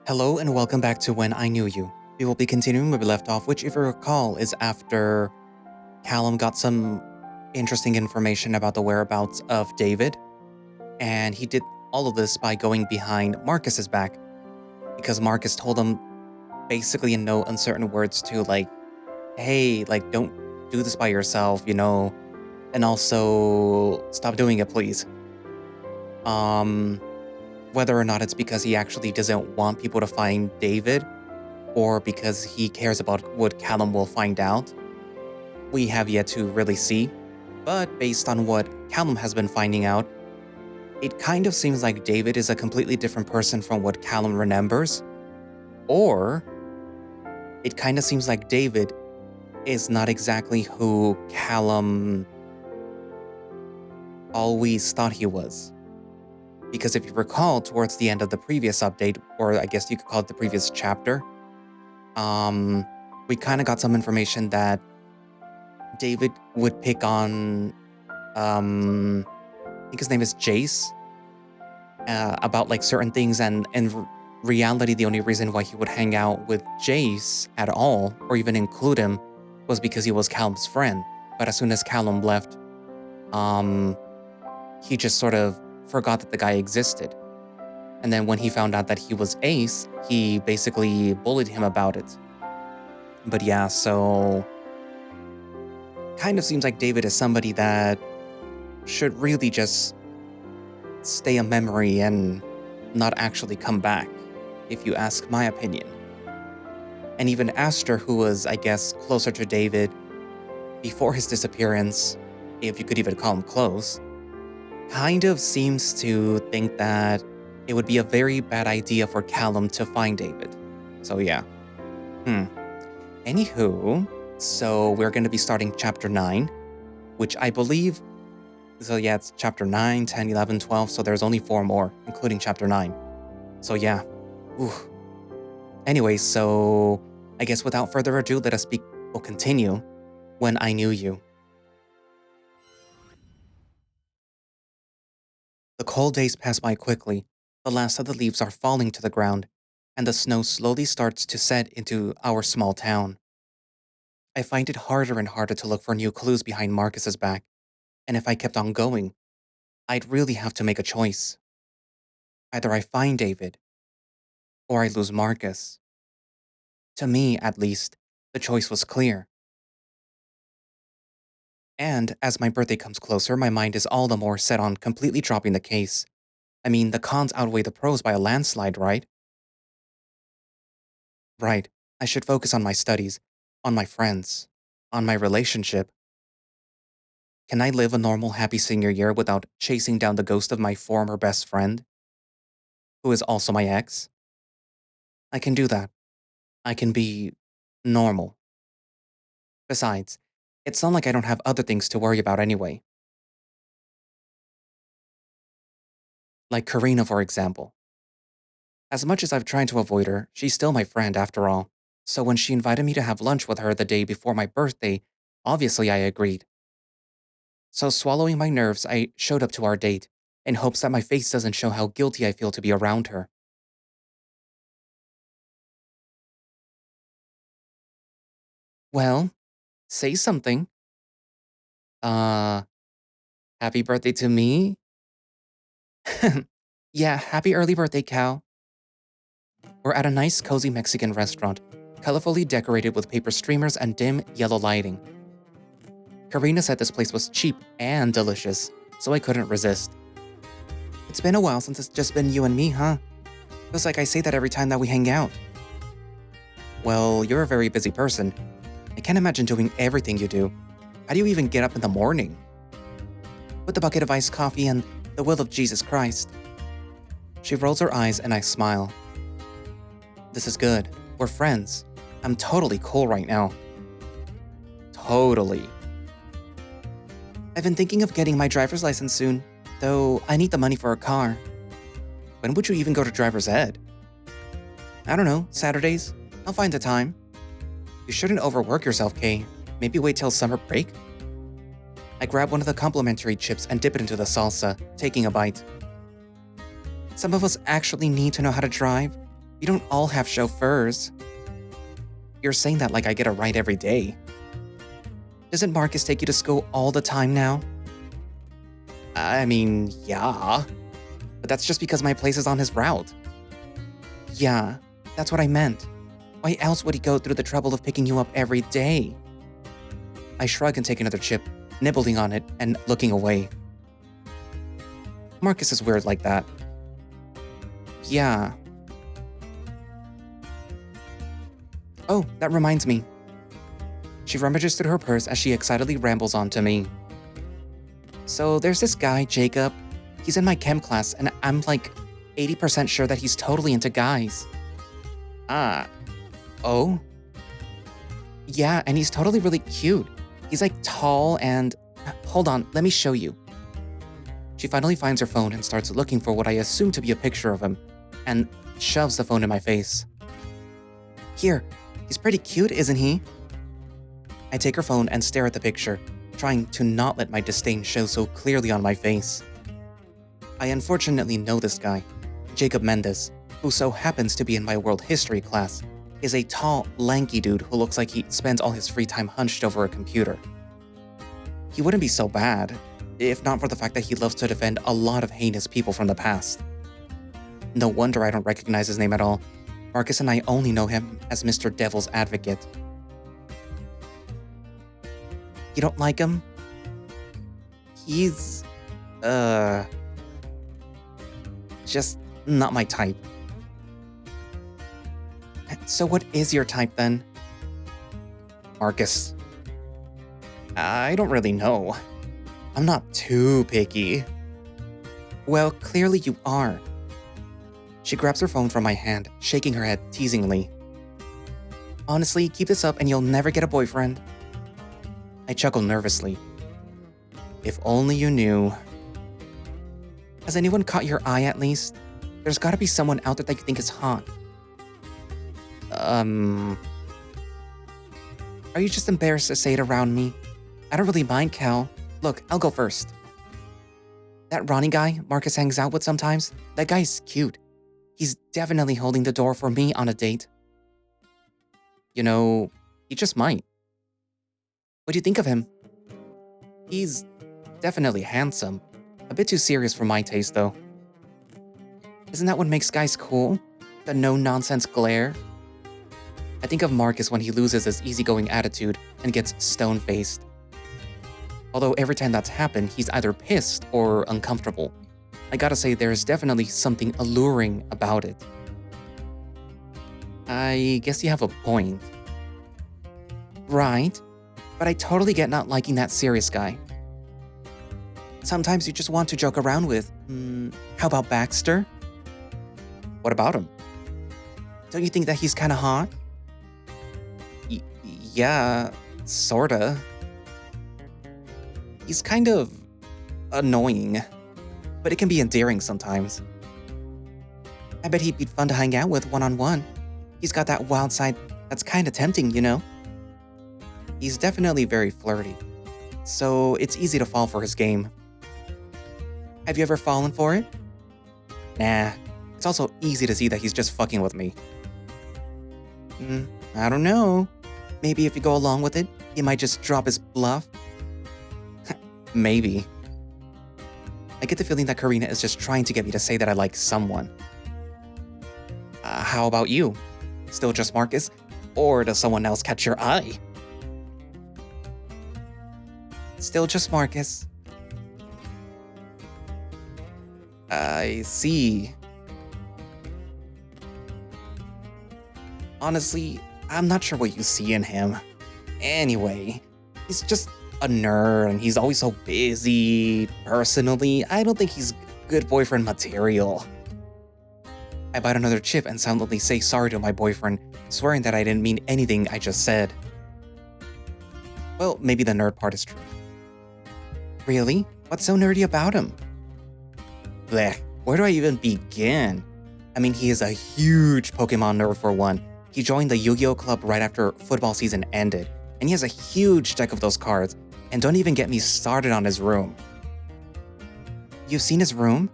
Hello and welcome back to When I Knew You. We will be continuing where we left off, which, if you recall, is after Callum got some interesting information about the whereabouts of David. And he did all of this by going behind Marcus's back, because Marcus told him basically in no uncertain words to hey, don't do this by yourself, and also stop doing it, please. Whether or not it's because he actually doesn't want people to find David, or because he cares about what Callum will find out, we have yet to really see. But based on what Callum has been finding out, it kind of seems like David is a completely different person from what Callum remembers. Or it kind of seems like David is not exactly who Callum always thought he was. Because if you recall, towards the end of the previous update, or I guess you could call it the previous chapter, we kind of got some information that David would pick on, I think his name is Jace, about certain things, and in reality, the only reason why he would hang out with Jace at all, or even include him, was because he was Callum's friend. But as soon as Callum left, he just sort of forgot that the guy existed. And then when he found out that he was Ace, he basically bullied him about it. But yeah, so kind of seems like David is somebody that should really just stay a memory and not actually come back, if you ask my opinion. And even Aster, who was, I guess, closer to David before his disappearance, if you could even call him close, kind of seems to think that it would be a very bad idea for Callum to find David. So yeah. Anywho, so we're going to be starting chapter 9, which I believe, so yeah, it's chapter 9, 10, 11, 12, so there's only 4 more, including chapter 9. So yeah. Anyway, so I guess without further ado, let us continue When I Knew You. The cold days pass by quickly. The last of the leaves are falling to the ground, and the snow slowly starts to set into our small town. I find it harder and harder to look for new clues behind Marcus's back, and if I kept on going, I'd really have to make a choice. Either I find David, or I lose Marcus. To me, at least, the choice was clear. And as my birthday comes closer, my mind is all the more set on completely dropping the case. I mean, the cons outweigh the pros by a landslide, right? Right, I should focus on my studies, on my friends, on my relationship. Can I live a normal, happy senior year without chasing down the ghost of my former best friend, who is also my ex? I can do that. I can be normal. Besides, it's not like I don't have other things to worry about anyway. Like Karina, for example. As much as I've tried to avoid her, she's still my friend after all. So when she invited me to have lunch with her the day before my birthday, obviously I agreed. So swallowing my nerves, I showed up to our date, in hopes that my face doesn't show how guilty I feel to be around her. Well, say something. Uh, Happy birthday to me? Yeah, happy early birthday, Cal. We're at a nice, cozy Mexican restaurant, colorfully decorated with paper streamers and dim, yellow lighting. Karina said this place was cheap and delicious, so I couldn't resist. It's been a while since it's just been you and me, huh? Feels like I say that every time that we hang out. Well, you're a very busy person. I can't imagine doing everything you do. How do you even get up in the morning? With the bucket of iced coffee and the will of Jesus Christ. She rolls her eyes and I smile. This is good. We're friends. I'm totally cool right now. Totally. I've been thinking of getting my driver's license soon, though I need the money for a car. When would you even go to driver's ed? I don't know, Saturdays? I'll find the time. You shouldn't overwork yourself, Kay. Maybe wait till summer break? I grab one of the complimentary chips and dip it into the salsa, taking a bite. Some of us actually need to know how to drive. We don't all have chauffeurs. You're saying that like I get a ride every day. Doesn't Marcus take you to school all the time now? I mean, yeah. But that's just because my place is on his route. Yeah, that's what I meant. Why else would he go through the trouble of picking you up every day? I shrug and take another chip, nibbling on it and looking away. Marcus is weird like that. Yeah. Oh, that reminds me. She rummages through her purse as she excitedly rambles on to me. So there's this guy, Jacob. He's in my chem class and I'm like 80% sure that he's totally into guys. Oh? Yeah, and he's totally really cute. He's like tall and... Hold on, let me show you. She finally finds her phone and starts looking for what I assume to be a picture of him, and shoves the phone in my face. Here, he's pretty cute, isn't he? I take her phone and stare at the picture, trying to not let my disdain show so clearly on my face. I unfortunately know this guy, Jacob Mendes, who so happens to be in my world history class, is a tall, lanky dude who looks like he spends all his free time hunched over a computer. He wouldn't be so bad, if not for the fact that he loves to defend a lot of heinous people from the past. No wonder I don't recognize his name at all. Marcus and I only know him as Mr. Devil's Advocate. You don't like him? He's... just not my type. So what is your type then? Marcus. I don't really know. I'm not too picky. Well, clearly you are. She grabs her phone from my hand, shaking her head teasingly. Honestly, keep this up and you'll never get a boyfriend. I chuckle nervously. If only you knew. Has anyone caught your eye at least? There's gotta be someone out there that you think is hot. Are you just embarrassed to say it around me? I don't really mind, Cal. Look, I'll go first. That Ronnie guy Marcus hangs out with sometimes, that guy's cute. He's definitely holding the door for me on a date. You know, he just might. What do you think of him? He's definitely handsome. A bit too serious for my taste, though. Isn't that what makes guys cool? The no-nonsense glare? I think of Marcus when he loses his easygoing attitude and gets stone-faced. Although every time that's happened, he's either pissed or uncomfortable. I gotta say, there's definitely something alluring about it. I guess you have a point. Right, but I totally get not liking that serious guy. Sometimes you just want to joke around with, how about Baxter? What about him? Don't you think that he's kinda hot? Yeah, sorta. He's kind of annoying, but it can be endearing sometimes. I bet he'd be fun to hang out with one-on-one. He's got that wild side that's kinda tempting, you know? He's definitely very flirty, so it's easy to fall for his game. Have you ever fallen for it? Nah, it's also easy to see that he's just fucking with me. I don't know. Maybe if you go along with it, he might just drop his bluff. Maybe. I get the feeling that Karina is just trying to get me to say that I like someone. How about you? Still just Marcus? Or does someone else catch your eye? Still just Marcus. I see. Honestly, I'm not sure what you see in him. Anyway, he's just a nerd and he's always so busy. Personally, I don't think he's good boyfriend material. I bite another chip and silently say sorry to my boyfriend, swearing that I didn't mean anything I just said. Well, maybe the nerd part is true. Really? What's so nerdy about him? Blech, where do I even begin? I mean, he is a huge Pokemon nerd for one. He joined the Yu-Gi-Oh! Club right after football season ended, and he has a huge deck of those cards, and don't even get me started on his room. You've seen his room?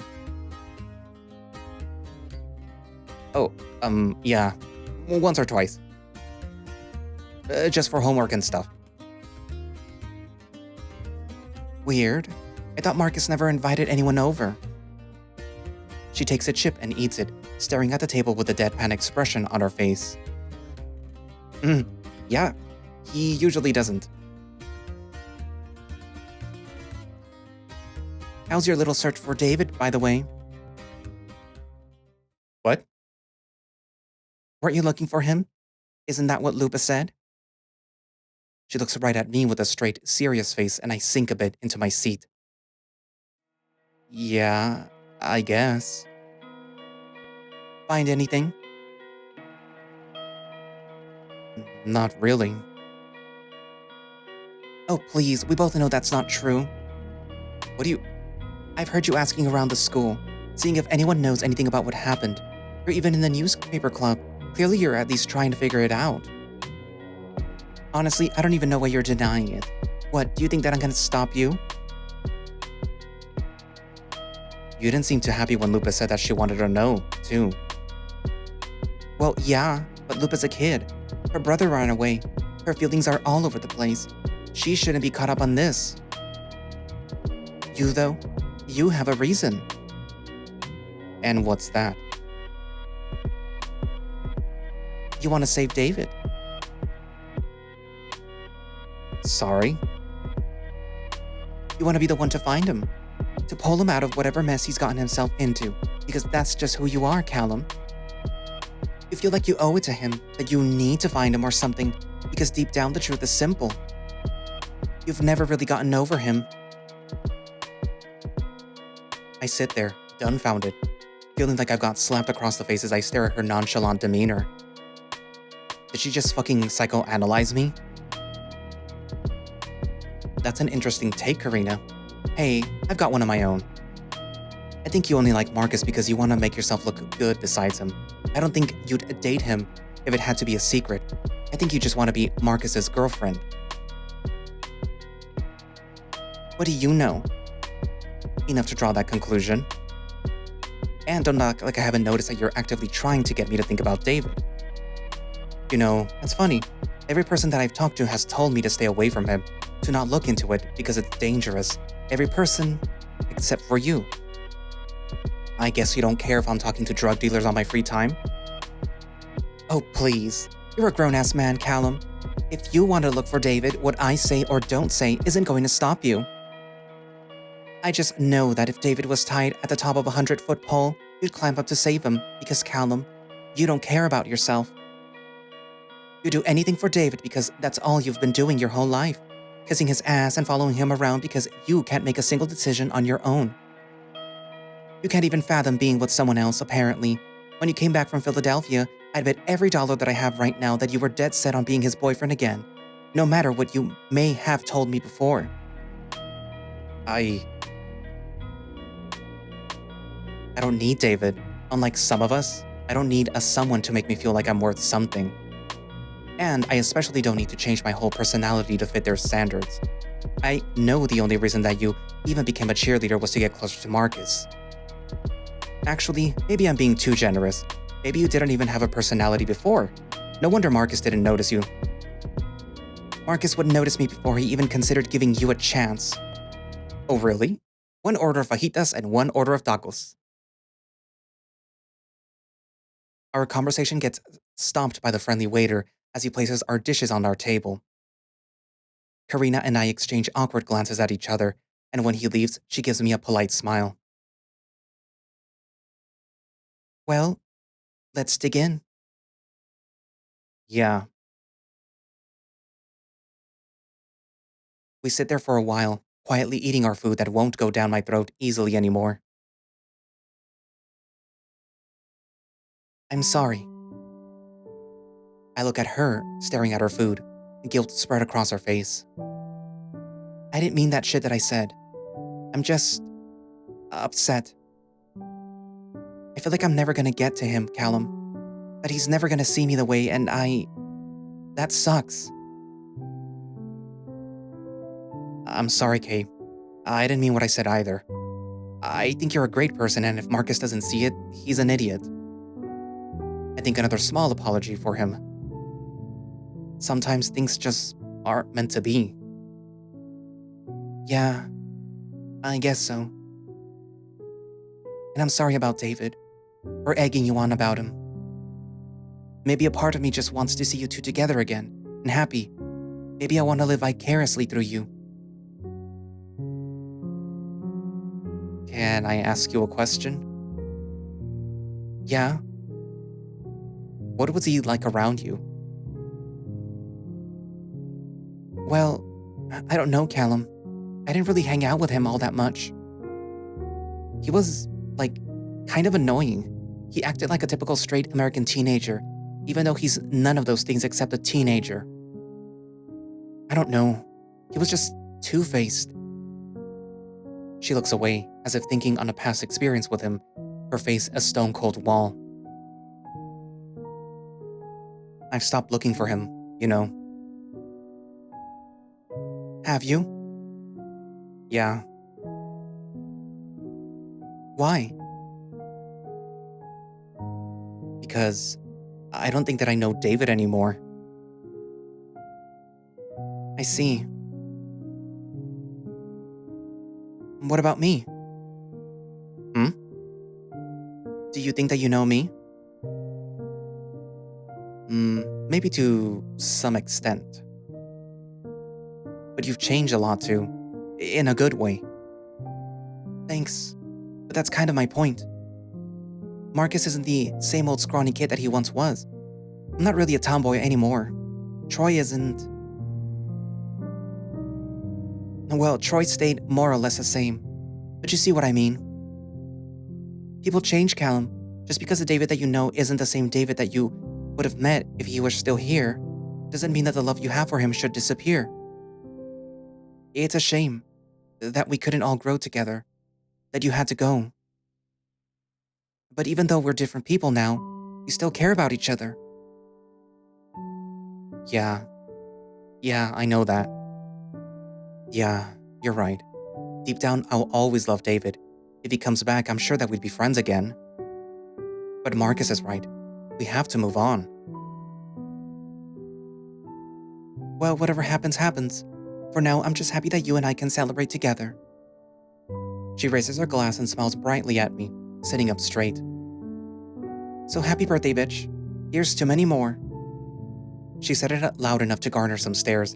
Oh, Yeah. Once or twice. Just for homework and stuff. Weird. I thought Marcus never invited anyone over. She takes a chip and eats it, staring at the table with a deadpan expression on her face. Yeah, he usually doesn't. How's your little search for David, by the way? What? Weren't you looking for him? Isn't that what Lupa said? She looks right at me with a straight, serious face, and I sink a bit into my seat. Yeah, I guess. Find anything? Not really. Oh, please, we both know that's not true. What do you... I've heard you asking around the school, seeing if anyone knows anything about what happened. You're even in the newspaper club. Clearly you're at least trying to figure it out. Honestly, I don't even know why you're denying it. What, do you think that I'm gonna stop you? You didn't seem too happy when Lupa said that she wanted to know, too. Well, yeah, but Lupa's a kid. Her brother ran away. Her feelings are all over the place. She shouldn't be caught up on this. You, though, you have a reason. And what's that? You want to save David. Sorry? You want to be the one to find him. To pull him out of whatever mess he's gotten himself into. Because that's just who you are, Callum. You feel like you owe it to him, that you need to find him or something, because deep down the truth is simple. You've never really gotten over him. I sit there, dumbfounded, feeling like I've got slapped across the face as I stare at her nonchalant demeanor. Did she just fucking psychoanalyze me? That's an interesting take, Karina. Hey, I've got one of my own. I think you only like Marcus because you want to make yourself look good besides him. I don't think you'd date him if it had to be a secret. I think you just want to be Marcus's girlfriend. What do you know? Enough to draw that conclusion. And don't act like I haven't noticed that you're actively trying to get me to think about David. You know, it's funny. Every person that I've talked to has told me to stay away from him, to not look into it because it's dangerous. Every person except for you. I guess you don't care if I'm talking to drug dealers on my free time? Oh, please. You're a grown-ass man, Callum. If you want to look for David, what I say or don't say isn't going to stop you. I just know that if David was tied at the top of a 100-foot pole, you'd climb up to save him, because Callum, you don't care about yourself. You do anything for David because that's all you've been doing your whole life. Kissing his ass and following him around because you can't make a single decision on your own. You can't even fathom being with someone else, apparently. When you came back from Philadelphia, I'd bet every dollar that I have right now that you were dead set on being his boyfriend again, no matter what you may have told me before. I don't need David. Unlike some of us, I don't need a someone to make me feel like I'm worth something. And I especially don't need to change my whole personality to fit their standards. I know the only reason that you even became a cheerleader was to get closer to Marcus. Actually, maybe I'm being too generous. Maybe you didn't even have a personality before. No wonder Marcus didn't notice you. Marcus would notice me before he even considered giving you a chance. Oh, really? 1 order of fajitas and 1 order of tacos. Our conversation gets stopped by the friendly waiter as he places our dishes on our table. Karina and I exchange awkward glances at each other, and when he leaves, she gives me a polite smile. Well, let's dig in. Yeah. We sit there for a while, quietly eating our food that won't go down my throat easily anymore. I'm sorry. I look at her, staring at her food, guilt spread across her face. I didn't mean that shit that I said. I'm just upset. I feel like I'm never gonna get to him, Callum. That he's never gonna see me the way, and that sucks. I'm sorry, Kay. I didn't mean what I said either. I think you're a great person, and if Marcus doesn't see it, he's an idiot. I think another small apology for him. Sometimes things just aren't meant to be. Yeah, I guess so. And I'm sorry about David, for egging you on about him. Maybe a part of me just wants to see you two together again, and happy. Maybe I want to live vicariously through you. Can I ask you a question? Yeah? What was he like around you? Well, I don't know, Callum. I didn't really hang out with him all that much. He was, like, kind of annoying. He acted like a typical straight American teenager, even though he's none of those things except a teenager. I don't know. He was just two-faced. She looks away, as if thinking on a past experience with him, her face a stone-cold wall. I've stopped looking for him, you know. Have you? Yeah. Why? Because I don't think that I know David anymore. I see. What about me? Hmm? Do you think that you know me? Maybe to some extent. But you've changed a lot too. In a good way. Thanks. But that's kind of my point. Marcus isn't the same old scrawny kid that he once was. I'm not really a tomboy anymore. Troy isn't. Well, Troy stayed more or less the same. But you see what I mean. People change, Callum. Just because the David that you know isn't the same David that you would have met if he was still here, doesn't mean that the love you have for him should disappear. It's a shame that we couldn't all grow together, that you had to go. But even though we're different people now, we still care about each other. Yeah, I know that. Yeah, you're right. Deep down, I'll always love David. If he comes back, I'm sure that we'd be friends again. But Marcus is right. We have to move on. Well, whatever happens, happens. For now, I'm just happy that you and I can celebrate together. She raises her glass and smiles brightly at me, sitting up straight. So happy birthday, bitch. Here's to many more. She said it loud enough to garner some stares,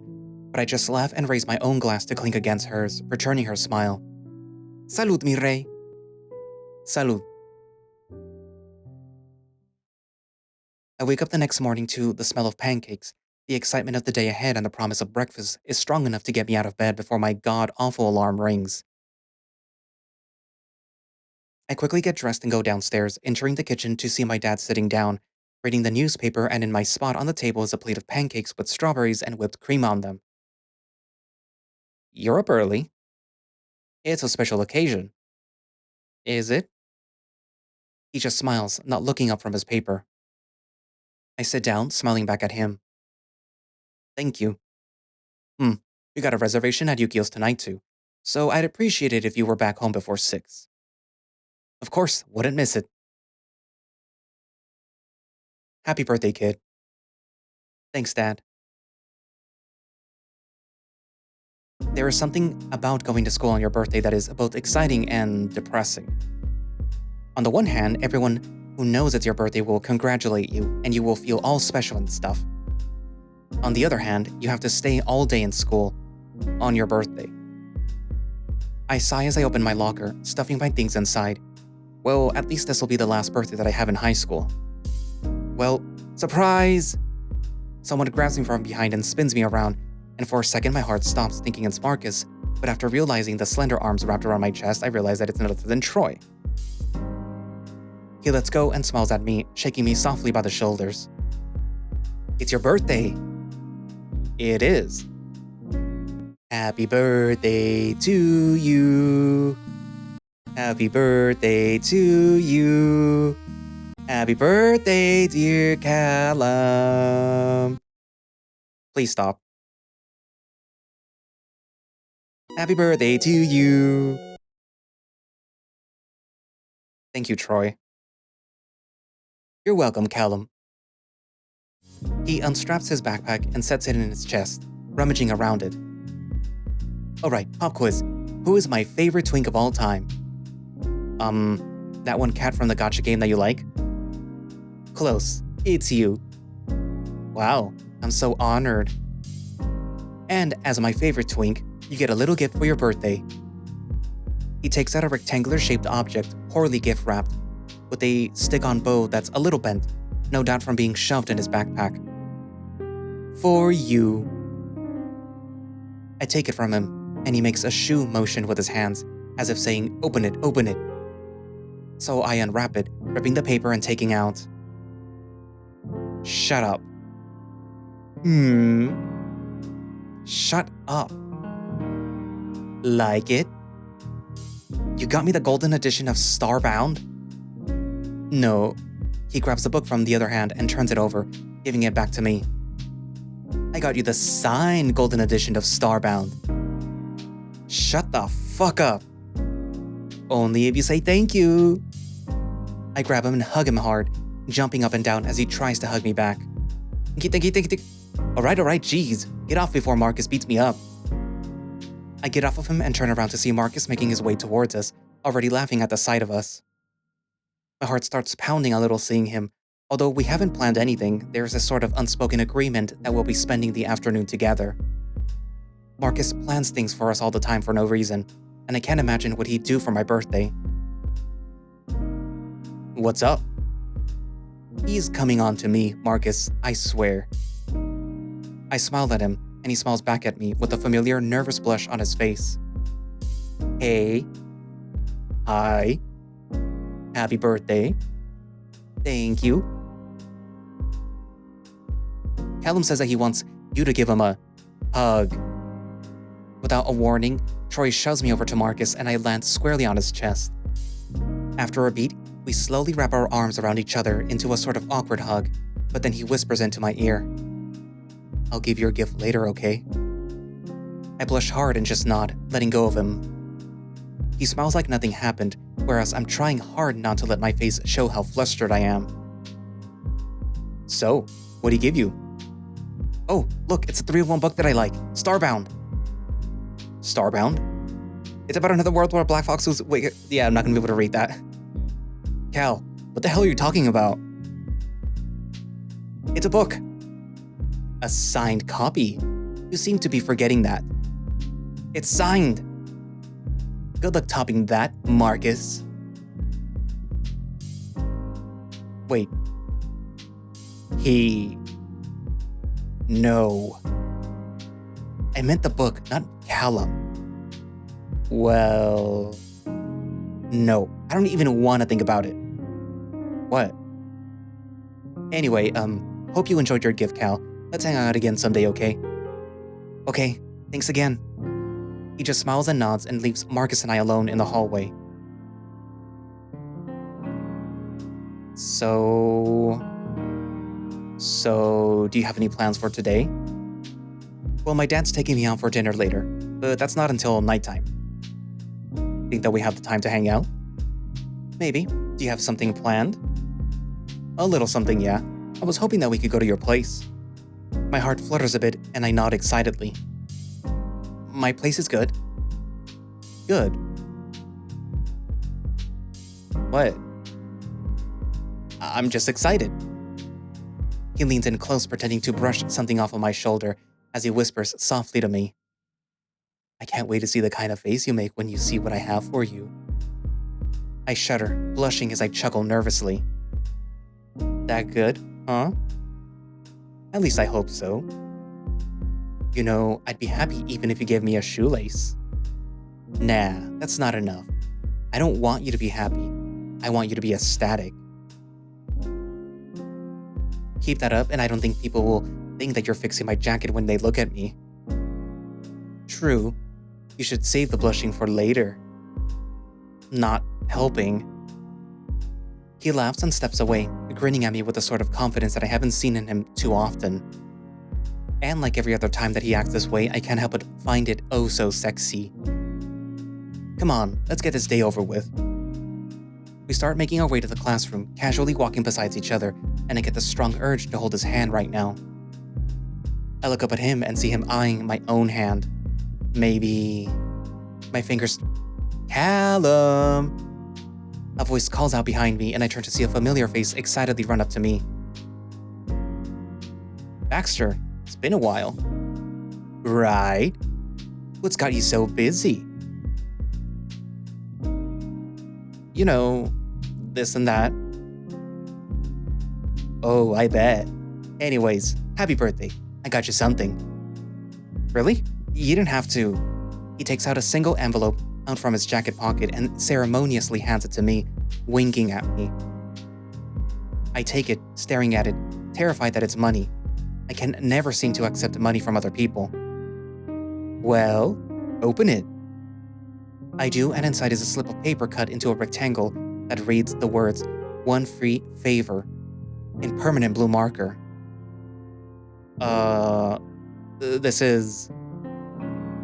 but I just laugh and raise my own glass to clink against hers, returning her smile. Salud, mi rey. Salud. I wake up the next morning to the smell of pancakes. The excitement of the day ahead and the promise of breakfast is strong enough to get me out of bed before my god-awful alarm rings. I quickly get dressed and go downstairs, entering the kitchen to see my dad sitting down, reading the newspaper, and in my spot on the table is a plate of pancakes with strawberries and whipped cream on them. You're up early. It's a special occasion. Is it? He just smiles, not looking up from his paper. I sit down, smiling back at him. Thank you. We got a reservation at Yukio's tonight too, so I'd appreciate it if you were back home before 6. Of course, wouldn't miss it. Happy birthday, kid. Thanks, Dad. There is something about going to school on your birthday that is both exciting and depressing. On the one hand, everyone who knows it's your birthday will congratulate you, and you will feel all special and stuff. On the other hand, you have to stay all day in school on your birthday. I sigh as I open my locker, stuffing my things inside. Well, at least this will be the last birthday that I have in high school. Well, surprise! Someone grabs me from behind and spins me around, and for a second my heart stops thinking it's Marcus, but after realizing the slender arms wrapped around my chest, I realize that it's none other than Troy. He lets go and smiles at me, shaking me softly by the shoulders. It's your birthday. It is. Happy birthday to you. Happy birthday to you. Happy birthday, dear Callum. Please stop. Happy birthday to you. Thank you, Troy. You're welcome, Callum. He unstraps his backpack and sets it in his chest, rummaging around it. Alright, pop quiz. Who is my favorite twink of all time? That one cat from the gacha game that you like? Close. It's you. Wow, I'm so honored. And as my favorite twink, you get a little gift for your birthday. He takes out a rectangular-shaped object, poorly gift-wrapped, with a stick-on bow that's a little bent, no doubt from being shoved in his backpack. For you. I take it from him, and he makes a shoe motion with his hands, as if saying, open it, open it. So I unwrap it, ripping the paper and taking out. Shut up. Shut up. Like it? You got me the golden edition of Starbound? No. He grabs the book from the other hand and turns it over, giving it back to me. I got you the signed golden edition of Starbound. Shut the fuck up. Only if you say thank you. I grab him and hug him hard, jumping up and down as he tries to hug me back. Thank you. Alright, jeez. Get off before Marcus beats me up. I get off of him and turn around to see Marcus making his way towards us, already laughing at the sight of us. My heart starts pounding a little seeing him. Although we haven't planned anything, there's a sort of unspoken agreement that we'll be spending the afternoon together. Marcus plans things for us all the time for no reason, and I can't imagine what he'd do for my birthday. What's up? He's coming on to me, Marcus, I swear. I smile at him, and he smiles back at me with a familiar nervous blush on his face. Hey. Hi. Happy birthday. Thank you. Callum says that he wants you to give him a hug. Without a warning, Troy shoves me over to Marcus and I land squarely on his chest. After a beat, we slowly wrap our arms around each other into a sort of awkward hug, but then he whispers into my ear. I'll give your gift later, okay? I blush hard and just nod, letting go of him. He smiles like nothing happened, whereas I'm trying hard not to let my face show how flustered I am. So, what'd he give you? Oh, look, it's a 3-in-1 book that I like, Starbound. Starbound? It's about another world where Black Fox was... Wait, yeah, I'm not gonna be able to read that. Cal, what the hell are you talking about? It's a book. A signed copy. You seem to be forgetting that. It's signed. Good luck topping that, Marcus. Wait. No. I meant the book, not Callum. Well... No, I don't even want to think about it. What? Anyway, hope you enjoyed your gift, Cal. Let's hang out again someday, okay? Okay, thanks again. He just smiles and nods and leaves Marcus and I alone in the hallway. So, do you have any plans for today? Well, my dad's taking me out for dinner later, but that's not until nighttime. Think that we have the time to hang out? Maybe. Do you have something planned? A little something, yeah. I was hoping that we could go to your place. My heart flutters a bit and I nod excitedly. My place is good. Good. What? I'm just excited. He leans in close, pretending to brush something off of my shoulder as he whispers softly to me. I can't wait to see the kind of face you make when you see what I have for you. I shudder, blushing as I chuckle nervously. That good, huh? At least I hope so. You know, I'd be happy even if you gave me a shoelace. Nah, that's not enough. I don't want you to be happy. I want you to be ecstatic. Keep that up and I don't think people will think that you're fixing my jacket when they look at me. True. You should save the blushing for later. Not helping. He laughs and steps away, grinning at me with a sort of confidence that I haven't seen in him too often. And like every other time that he acts this way, I can't help but find it oh so sexy. Come on, let's get this day over with. We start making our way to the classroom, casually walking beside each other, and I get the strong urge to hold his hand right now. I look up at him and see him eyeing my own hand. Maybe my fingers. Callum! A voice calls out behind me, and I turn to see a familiar face excitedly run up to me. Baxter, it's been a while. Right? What's got you so busy? You know, this and that. Oh, I bet. Anyways, happy birthday. I got you something. Really? You didn't have to. He takes out a single envelope out from his jacket pocket and ceremoniously hands it to me, winking at me. I take it, staring at it, terrified that it's money. I can never seem to accept money from other people. Well, open it. I do, and inside is a slip of paper cut into a rectangle that reads the words, "One free favor," in permanent blue marker. This is...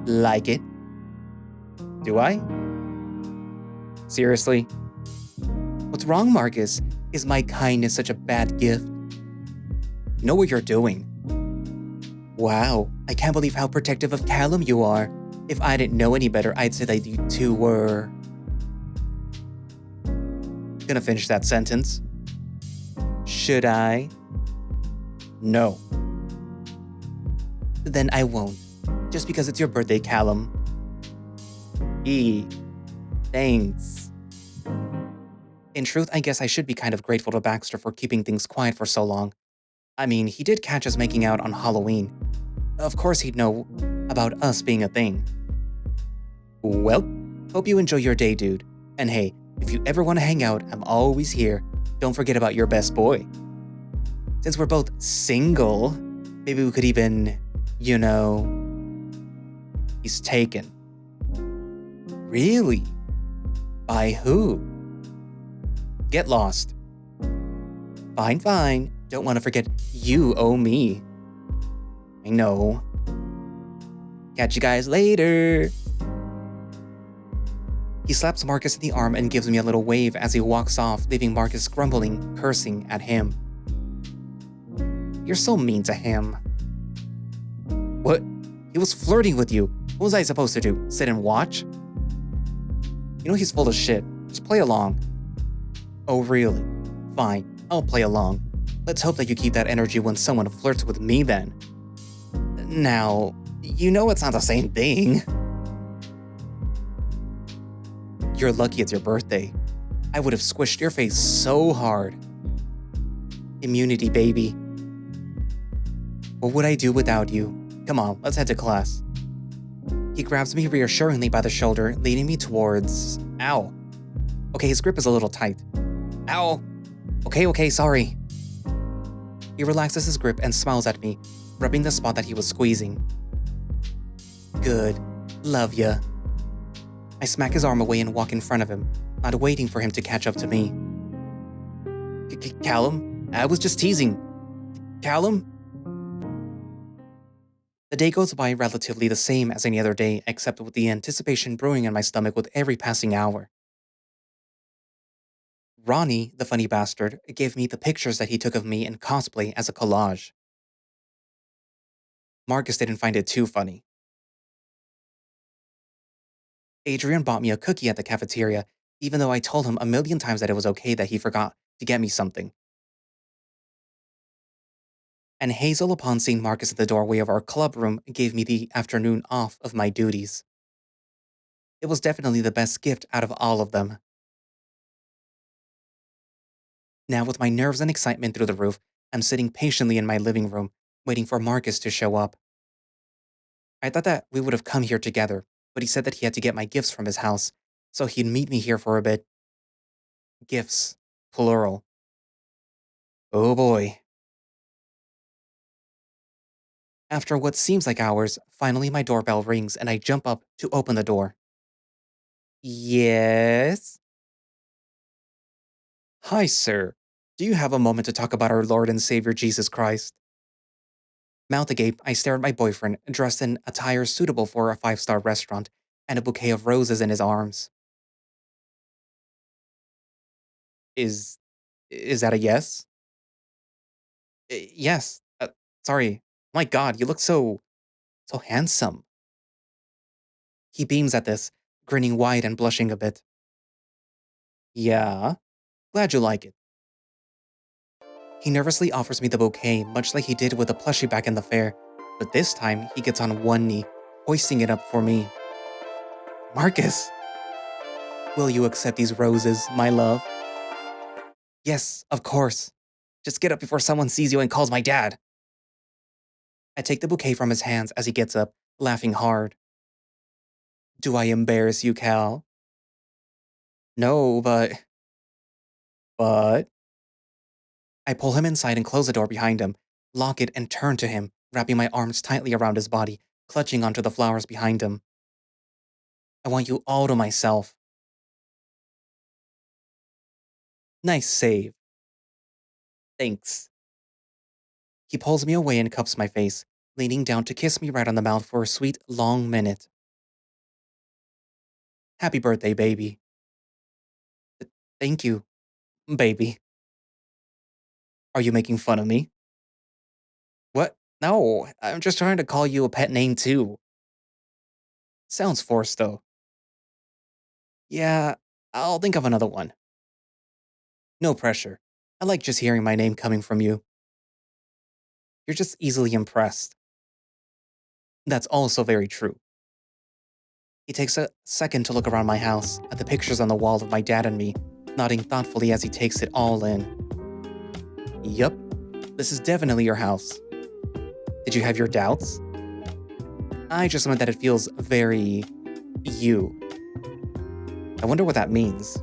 Like it? Do I? Seriously? What's wrong, Marcus? Is my kindness such a bad gift? You know what you're doing. Wow, I can't believe how protective of Callum you are. If I didn't know any better, I'd say that you two were... Gonna finish that sentence? Should I? No. Then I won't. Just because it's your birthday, Callum. Thanks. In truth, I guess I should be kind of grateful to Baxter for keeping things quiet for so long. I mean, he did catch us making out on Halloween. Of course he'd know about us being a thing. Well, hope you enjoy your day, dude. And hey, if you ever want to hang out, I'm always here. Don't forget about your best boy. Since we're both single, maybe we could even, you know... He's taken. Really? By who? Get lost. Fine. Don't want to forget you owe me. I know. Catch you guys later. He slaps Marcus in the arm and gives me a little wave as he walks off, leaving Marcus grumbling, cursing at him. You're so mean to him. What? He was flirting with you. What was I supposed to do? Sit and watch? You know he's full of shit. Just play along. Oh, really? Fine, I'll play along. Let's hope that you keep that energy when someone flirts with me then. Now, you know it's not the same thing. You're lucky it's your birthday. I would have squished your face so hard. Immunity, baby. What would I do without you? Come on, let's head to class. He grabs me reassuringly by the shoulder, leading me towards... Ow. Okay, his grip is a little tight. Ow. Okay, sorry. He relaxes his grip and smiles at me, rubbing the spot that he was squeezing. Good. Love ya. I smack his arm away and walk in front of him, not waiting for him to catch up to me. Callum? I was just teasing. Callum? The day goes by relatively the same as any other day, except with the anticipation brewing in my stomach with every passing hour. Ronnie, the funny bastard, gave me the pictures that he took of me in cosplay as a collage. Marcus didn't find it too funny. Adrian bought me a cookie at the cafeteria, even though I told him a million times that it was okay that he forgot to get me something. And Hazel, upon seeing Marcus at the doorway of our club room, gave me the afternoon off of my duties. It was definitely the best gift out of all of them. Now, with my nerves and excitement through the roof, I'm sitting patiently in my living room, waiting for Marcus to show up. I thought that we would have come here together, but he said that he had to get my gifts from his house, so he'd meet me here for a bit. Gifts, plural. Oh boy. After what seems like hours, finally my doorbell rings and I jump up to open the door. Yes? Hi, sir. Do you have a moment to talk about our Lord and Savior Jesus Christ? Mouth agape, I stare at my boyfriend, dressed in attire suitable for a five-star restaurant, and a bouquet of roses in his arms. Is is that a yes? Yes. Sorry. My God, you look so handsome. He beams at this, grinning wide and blushing a bit. Yeah, glad you like it. He nervously offers me the bouquet, much like he did with the plushie back in the fair, but this time he gets on one knee, hoisting it up for me. Marcus, will you accept these roses, my love? Yes, of course. Just get up before someone sees you and calls my dad. I take the bouquet from his hands as he gets up, laughing hard. Do I embarrass you, Cal? No, but... I pull him inside and close the door behind him, lock it and turn to him, wrapping my arms tightly around his body, clutching onto the flowers behind him. I want you all to myself. Nice save. Thanks. He pulls me away and cups my face, leaning down to kiss me right on the mouth for a sweet, long minute. Happy birthday, baby. Thank you, baby. Are you making fun of me? What? No, I'm just trying to call you a pet name too. Sounds forced though. Yeah, I'll think of another one. No pressure. I like just hearing my name coming from you. You're just easily impressed. That's also very true. He takes a second to look around my house, at the pictures on the wall of my dad and me, nodding thoughtfully as he takes it all in. Yup, this is definitely your house. Did you have your doubts? I just meant that it feels very... you. I wonder what that means.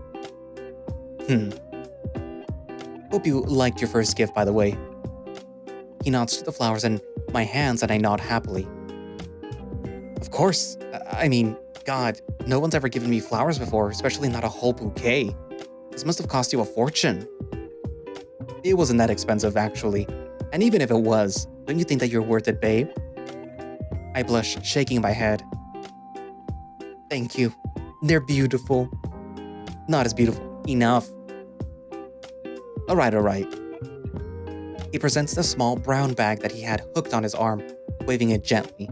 Hope you liked your first gift, by the way. He nods to the flowers and my hands, and I nod happily. Of course. I mean, God, no one's ever given me flowers before, especially not a whole bouquet. This must have cost you a fortune. It wasn't that expensive, actually. And even if it was, don't you think that you're worth it, babe? I blush, shaking my head. Thank you. They're beautiful. Not as beautiful. Enough. Alright. He presents the small brown bag that he had hooked on his arm, waving it gently.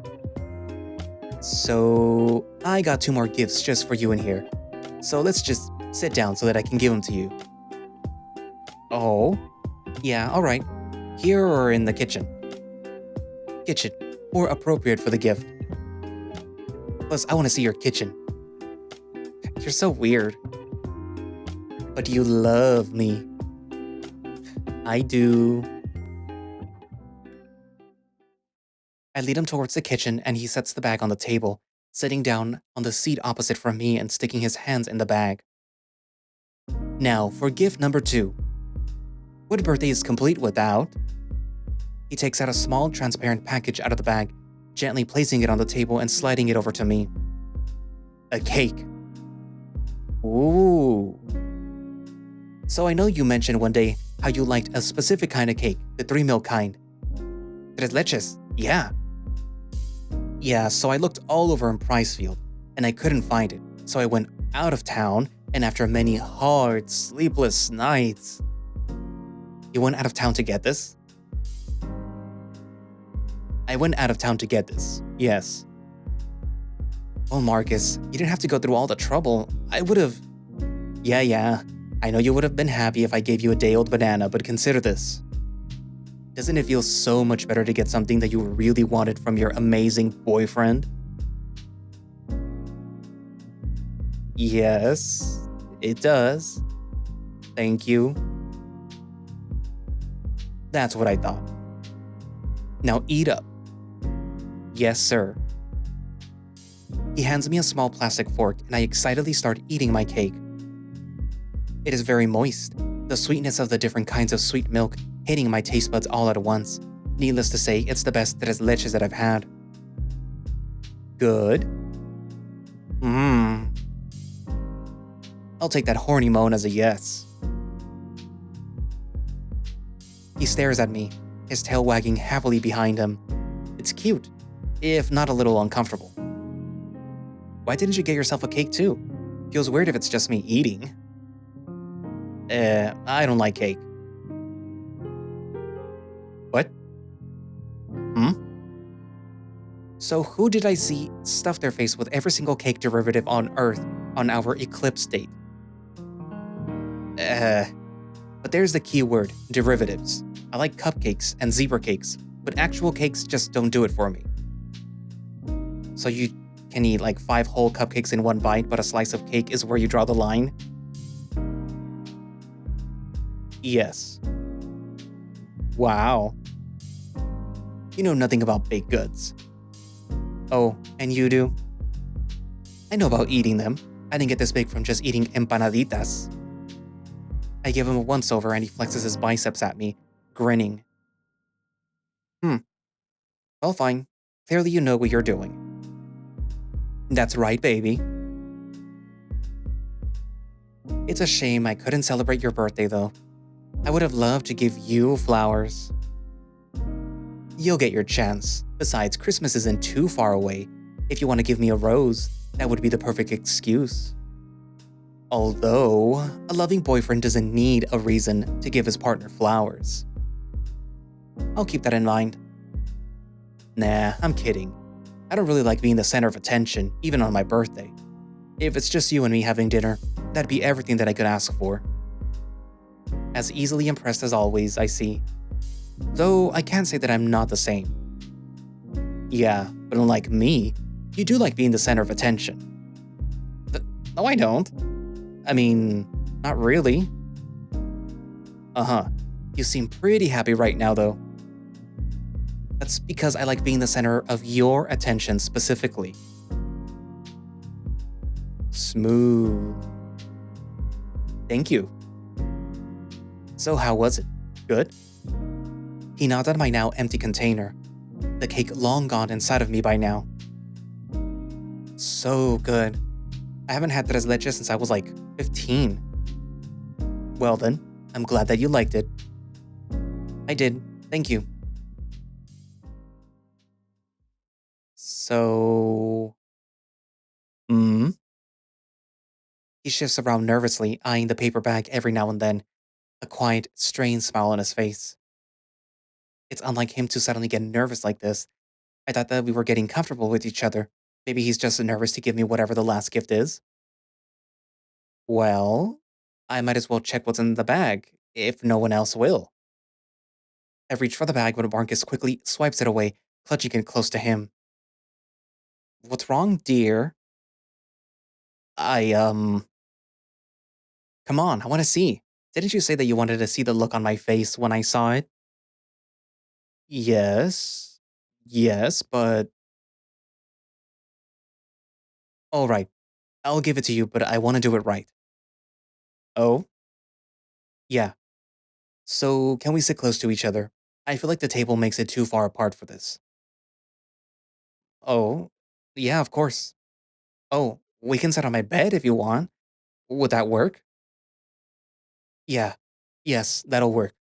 So, I got 2 more gifts just for you in here. So let's just sit down so that I can give them to you. Oh? Yeah, alright. Here or in the kitchen? Kitchen. More appropriate for the gift. Plus, I want to see your kitchen. You're so weird. But you love me. I do. I lead him towards the kitchen and he sets the bag on the table, sitting down on the seat opposite from me and sticking his hands in the bag. Now, for gift number 2. What birthday is complete without? He takes out a small, transparent package out of the bag, gently placing it on the table and sliding it over to me. A cake. Ooh. So I know you mentioned one day how you liked a specific kind of cake, the 3-milk kind. Tres leches, yeah. Yeah, so I looked all over in Pricefield, and I couldn't find it, so I went out of town, and after many hard, sleepless nights... You went out of town to get this? I went out of town to get this, yes. Well, Marcus, you didn't have to go through all the trouble. I would've... Yeah. I know you would have been happy if I gave you a day-old banana, but consider this. Doesn't it feel so much better to get something that you really wanted from your amazing boyfriend? Yes, it does. Thank you. That's what I thought. Now eat up. Yes, sir. He hands me a small plastic fork and I excitedly start eating my cake. It is very moist, the sweetness of the different kinds of sweet milk hitting my taste buds all at once. Needless to say, it's the best tres leches that I've had. Good. I'll take that horny moan as a yes. He stares at me, his tail wagging happily behind him. It's cute, if not a little uncomfortable. Why didn't you get yourself a cake too? Feels weird if it's just me eating. I don't like cake. What? Hmm? So who did I see stuff their face with every single cake derivative on Earth on our eclipse date? Uh, but there's the key word, derivatives. I like cupcakes and zebra cakes, but actual cakes just don't do it for me. So you can eat like 5 whole cupcakes in one bite, but a slice of cake is where you draw the line? Yes. Wow. You know nothing about baked goods. Oh, and you do? I know about eating them. I didn't get this big from just eating empanaditas. I give him a once-over and he flexes his biceps at me, grinning. Well, fine. Clearly you know what you're doing. That's right, baby. It's a shame I couldn't celebrate your birthday, though. I would have loved to give you flowers. You'll get your chance. Besides, Christmas isn't too far away. If you want to give me a rose, that would be the perfect excuse. Although, a loving boyfriend doesn't need a reason to give his partner flowers. I'll keep that in mind. Nah, I'm kidding. I don't really like being the center of attention, even on my birthday. If it's just you and me having dinner, that'd be everything that I could ask for. As easily impressed as always, I see. Though I can't say that I'm not the same. Yeah, but unlike me, you do like being the center of attention. No, I don't. I mean, not really. Uh-huh. You seem pretty happy right now, though. That's because I like being the center of your attention specifically. Smooth. Thank you. So how was it? Good? He nodded at my now empty container, the cake long gone inside of me by now. So good. I haven't had tres leches since I was like 15. Well then, I'm glad that you liked it. I did, thank you. So... He shifts around nervously, eyeing the paper bag every now and then, a quiet, strained smile on his face. It's unlike him to suddenly get nervous like this. I thought that we were getting comfortable with each other. Maybe he's just nervous to give me whatever the last gift is. Well, I might as well check what's in the bag, if no one else will. I reach for the bag when Marcus quickly swipes it away, clutching it close to him. What's wrong, dear? I, Come on, I want to see. Didn't you say that you wanted to see the look on my face when I saw it? Yes. Yes, but... Alright, I'll give it to you, but I want to do it right. Oh? Yeah. So, can we sit close to each other? I feel like the table makes it too far apart for this. Oh? Yeah, of course. Oh, we can sit on my bed if you want. Would that work? Yeah. Yes, that'll work.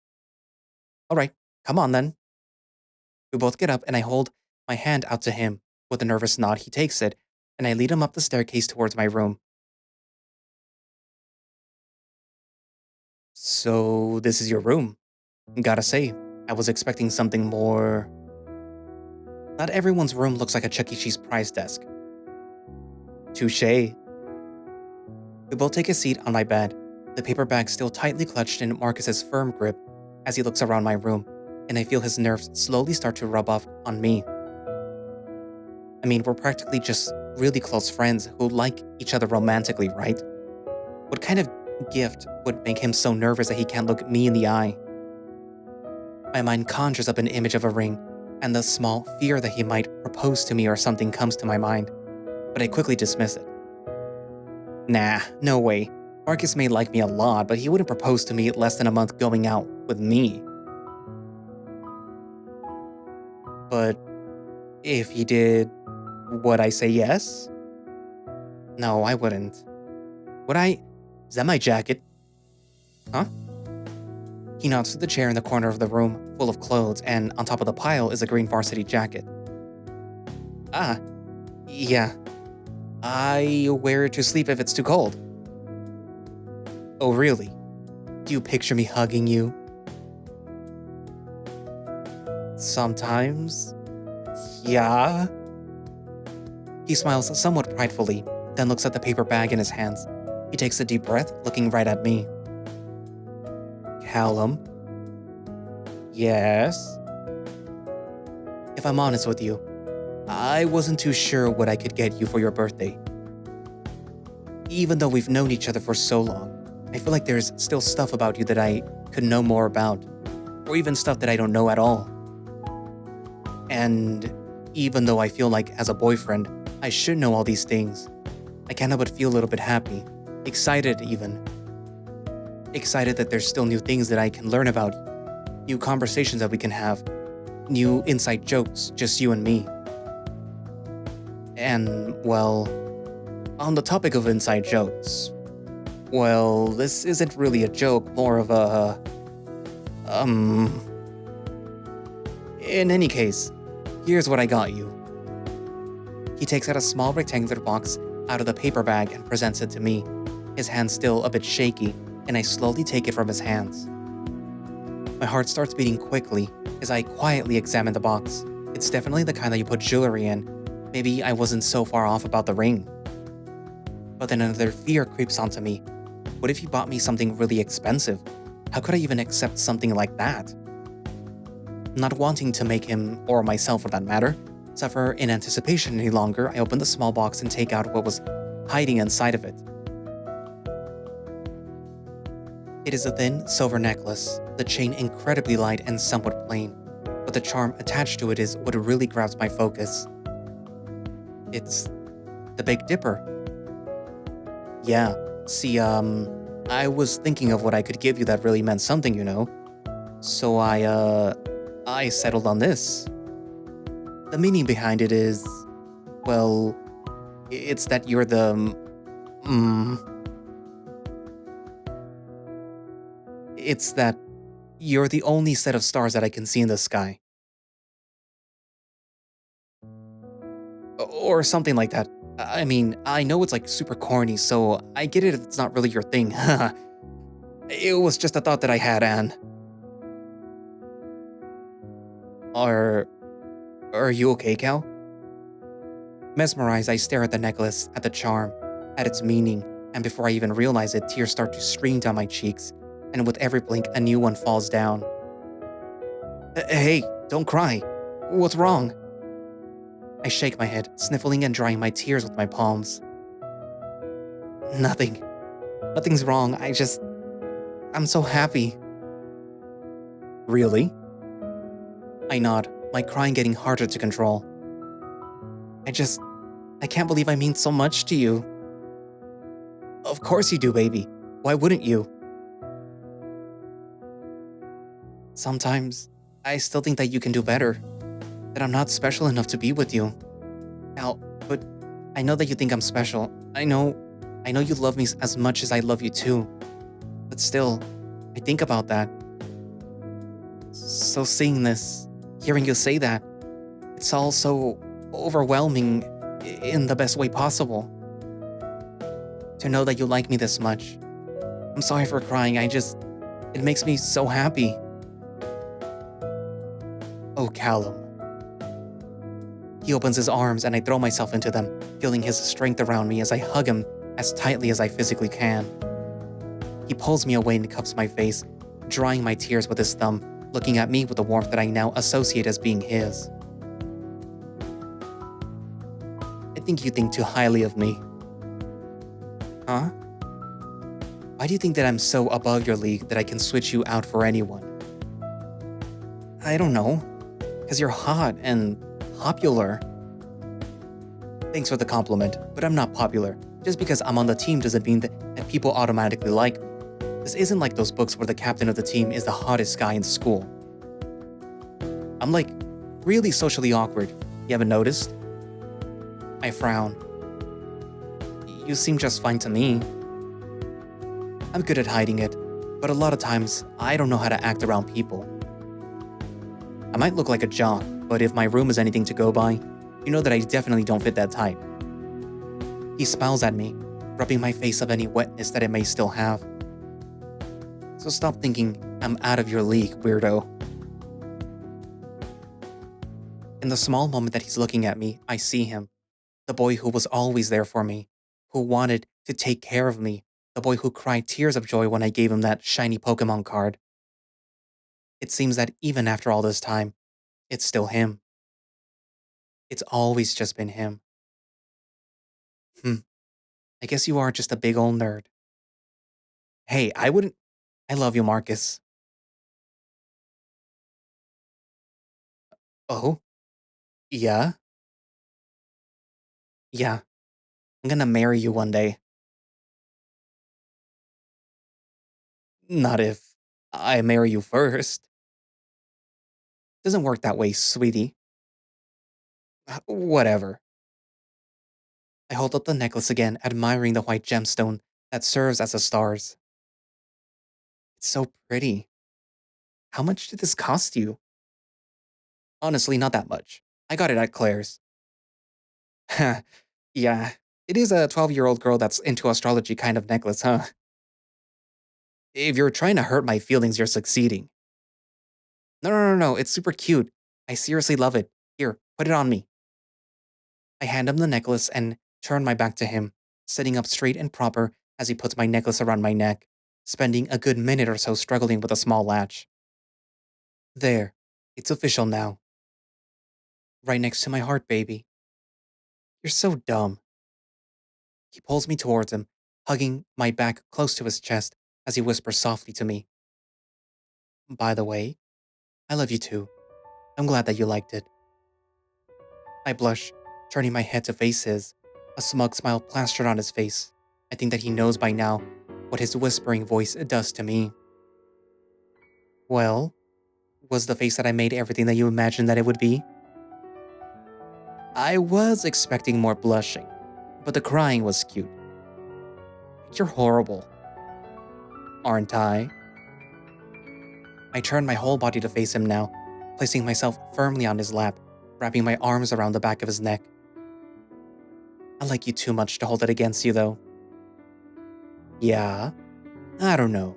Alright, come on then. We both get up and I hold my hand out to him. With a nervous nod, he takes it, and I lead him up the staircase towards my room. So, this is your room. Gotta say, I was expecting something more... Not everyone's room looks like a Chuck E. Cheese prize desk. Touché. We both take a seat on my bed, the paper bag still tightly clutched in Marcus's firm grip as he looks around my room, and I feel his nerves slowly start to rub off on me. I mean, we're practically just really close friends who like each other romantically, right? What kind of gift would make him so nervous that he can't look me in the eye? My mind conjures up an image of a ring, and the small fear that he might propose to me or something comes to my mind, but I quickly dismiss it. Nah, no way. Marcus may like me a lot, but he wouldn't propose to me less than a month going out with me. But if he did, would I say yes? No, I wouldn't. Would I? Is that my jacket? Huh? He nods to the chair in the corner of the room, full of clothes, and on top of the pile is a green varsity jacket. Ah, yeah. I wear it to sleep if it's too cold. Oh, really? Do you picture me hugging you? Sometimes. Yeah. He smiles somewhat pridefully, then looks at the paper bag in his hands. He takes a deep breath, looking right at me. Callum? Yes? If I'm honest with you, I wasn't too sure what I could get you for your birthday. Even though we've known each other for so long, I feel like there's still stuff about you that I could know more about, or even stuff that I don't know at all. And even though I feel like as a boyfriend, I should know all these things, I can't help but feel a little bit happy, excited even. Excited that there's still new things that I can learn about you, new conversations that we can have, new inside jokes, just you and me. And, well, on the topic of inside jokes, well, this isn't really a joke, more of a, In any case, here's what I got you. He takes out a small rectangular box out of the paper bag and presents it to me, his hand still a bit shaky, and I slowly take it from his hands. My heart starts beating quickly as I quietly examine the box. It's definitely the kind that you put jewelry in. Maybe I wasn't so far off about the ring. But then another fear creeps onto me. What if he bought me something really expensive? How could I even accept something like that? Not wanting to make him, or myself for that matter, suffer in anticipation any longer, I open the small box and take out what was hiding inside of it. It is a thin silver necklace, the chain incredibly light and somewhat plain, but the charm attached to it is what really grabs my focus. It's the Big Dipper. Yeah, see, I was thinking of what I could give you that really meant something, you know? So I settled on this. The meaning behind it is, well, it's that you're It's that you're the only set of stars that I can see in the sky. Or something like that. I mean, I know it's like super corny, so I get it if it's not really your thing. It was just a thought that I had, Anne. Are you okay, Cal? Mesmerized, I stare at the necklace, at the charm, at its meaning, and before I even realize it, tears start to stream down my cheeks, and with every blink, a new one falls down. Hey, don't cry. What's wrong? I shake my head, sniffling and drying my tears with my palms. Nothing's wrong, I'm so happy. Really? I nod, my crying getting harder to control. I can't believe I mean so much to you. Of course you do, baby. Why wouldn't you? Sometimes, I still think that you can do better. That I'm not special enough to be with you. Al, but I know that you think I'm special. I know you love me as much as I love you too. But still, I think about that. So seeing this, hearing you say that, it's all so overwhelming in the best way possible. To know that you like me this much. I'm sorry for crying, it makes me so happy. Oh, Callum. He opens his arms and I throw myself into them, feeling his strength around me as I hug him as tightly as I physically can. He pulls me away and cups my face, drying my tears with his thumb, looking at me with the warmth that I now associate as being his. I think you think too highly of me. Huh? Why do you think that I'm so above your league that I can switch you out for anyone? I don't know. Because you're hot and popular. Thanks for the compliment, but I'm not popular. Just because I'm on the team doesn't mean that people automatically like me. This isn't like those books where the captain of the team is the hottest guy in school. I'm like, really socially awkward. You haven't noticed? I frown. You seem just fine to me. I'm good at hiding it, but a lot of times, I don't know how to act around people. I might look like a jock, but if my room is anything to go by, you know that I definitely don't fit that type. He smiles at me, rubbing my face of any wetness that it may still have. So stop thinking I'm out of your league, weirdo. In the small moment that he's looking at me, I see him. The boy who was always there for me, who wanted to take care of me, the boy who cried tears of joy when I gave him that shiny Pokemon card. It seems that even after all this time, it's still him. It's always just been him. Hmm, I guess you are just a big old nerd. Hey, I wouldn't. I love you, Marcus. Oh? Yeah? Yeah. I'm gonna marry you one day. Not if I marry you first. Doesn't work that way, sweetie. Whatever. I hold up the necklace again, admiring the white gemstone that serves as the stars. It's so pretty. How much did this cost you? Honestly, not that much. I got it at Claire's. Yeah, it is a 12-year-old girl that's into astrology kind of necklace, huh? If you're trying to hurt my feelings, you're succeeding. No, it's super cute. I seriously love it. Here, put it on me. I hand him the necklace and turn my back to him, sitting up straight and proper as he puts my necklace around my neck, spending a good minute or so struggling with a small latch. There, it's official now. Right next to my heart, baby. You're so dumb. He pulls me towards him, hugging my back close to his chest as he whispers softly to me. By the way, I love you too. I'm glad that you liked it. I blush, turning my head to face his, a smug smile plastered on his face. I think that he knows by now what his whispering voice does to me. Well, was the face that I made everything that you imagined that it would be? I was expecting more blushing, but the crying was cute. You're horrible, aren't I? I turned my whole body to face him now, placing myself firmly on his lap, wrapping my arms around the back of his neck. I like you too much to hold it against you, though. Yeah? I don't know.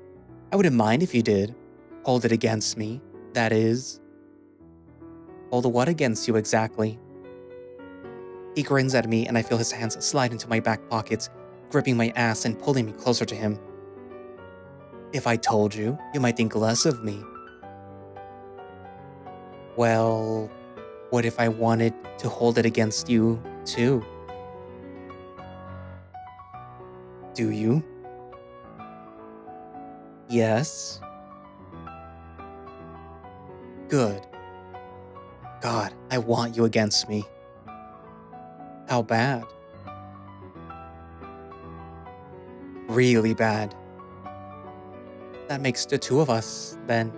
I wouldn't mind if you did. Hold it against me, that is. Hold what against you exactly? He grins at me and I feel his hands slide into my back pockets, gripping my ass and pulling me closer to him. If I told you, you might think less of me. Well, what if I wanted to hold it against you, too? Do you? Yes? Good. God, I want you against me. How bad? Really bad. That makes the two of us, then.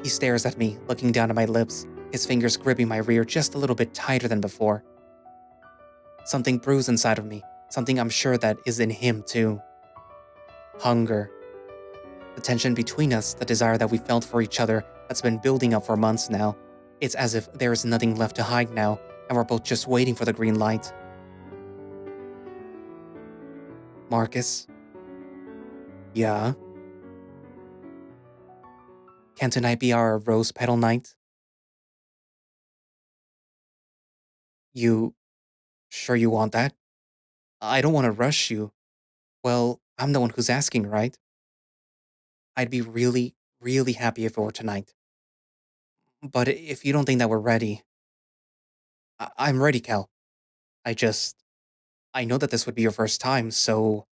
He stares at me, looking down at my lips, his fingers gripping my rear just a little bit tighter than before. Something brews inside of me, something I'm sure that is in him too. Hunger. The tension between us, the desire that we felt for each other that's been building up for months now. It's as if there is nothing left to hide now, and we're both just waiting for the green light. Marcus? Yeah? Can tonight be our rose petal night? You sure you want that? I don't want to rush you. Well, I'm the one who's asking, right? I'd be really, really happy if it were tonight. But if you don't think that we're ready, I'm ready, Cal. I just, I know that this would be your first time, so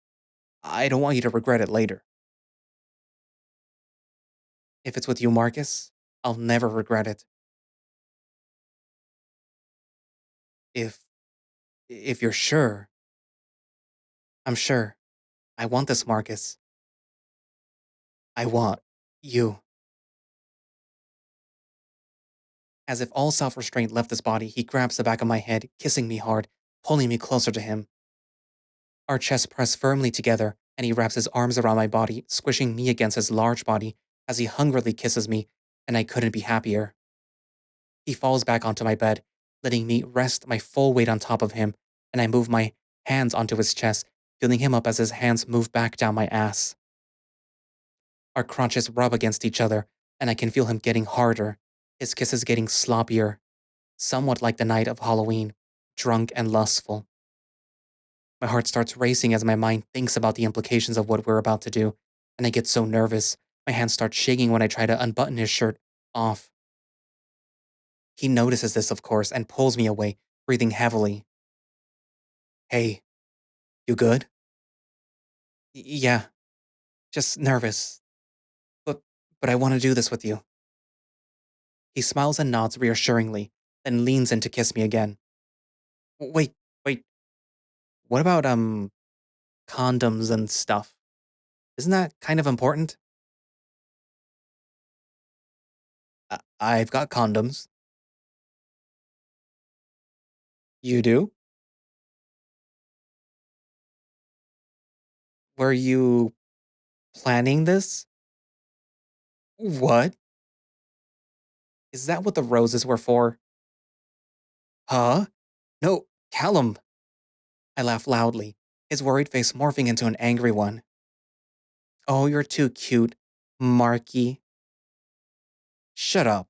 I don't want you to regret it later. If it's with you, Marcus, I'll never regret it. If, if you're sure, I'm sure. I want this, Marcus. I want you. As if all self restraint left his body, he grabs the back of my head, kissing me hard, pulling me closer to him. Our chests press firmly together, and he wraps his arms around my body, squishing me against his large body as he hungrily kisses me, and I couldn't be happier. He falls back onto my bed, letting me rest my full weight on top of him, and I move my hands onto his chest, filling him up as his hands move back down my ass. Our crotches rub against each other, and I can feel him getting harder, his kisses getting sloppier, somewhat like the night of Halloween, drunk and lustful. My heart starts racing as my mind thinks about the implications of what we're about to do, and I get so nervous. My hands start shaking when I try to unbutton his shirt off. He notices this, of course, and pulls me away, breathing heavily. Hey, you good? Yeah, just nervous. But but I want to do this with you. He smiles and nods reassuringly, then leans in to kiss me again. Wait, wait. What about condoms and stuff? Isn't that kind of important? I've got condoms. You do? Were you planning this? What? Is that what the roses were for? Huh? No, Callum. I laugh loudly, his worried face morphing into an angry one. Oh, you're too cute, Marky. Shut up.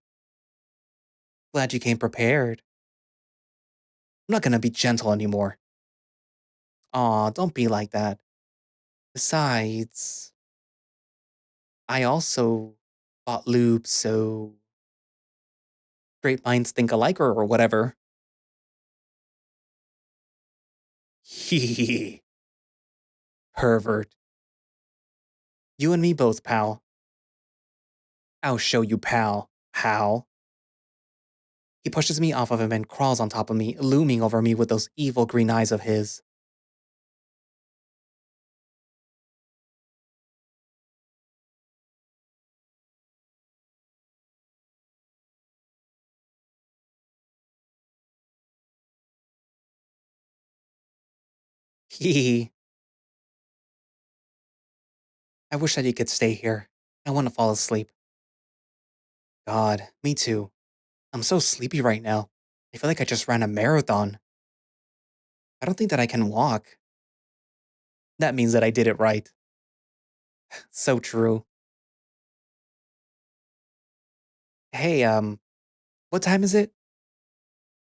Glad you came prepared. I'm not gonna be gentle anymore. Aw, don't be like that. Besides, I also bought lube, so great minds think alike or whatever. Hee pervert. You and me both, pal. I'll show you, pal. He pushes me off of him and crawls on top of me, looming over me with those evil green eyes of his. Hee. I wish that you could stay here. I want to fall asleep. God, me too. I'm so sleepy right now. I feel like I just ran a marathon. I don't think that I can walk. That means that I did it right. So true. Hey, what time is it?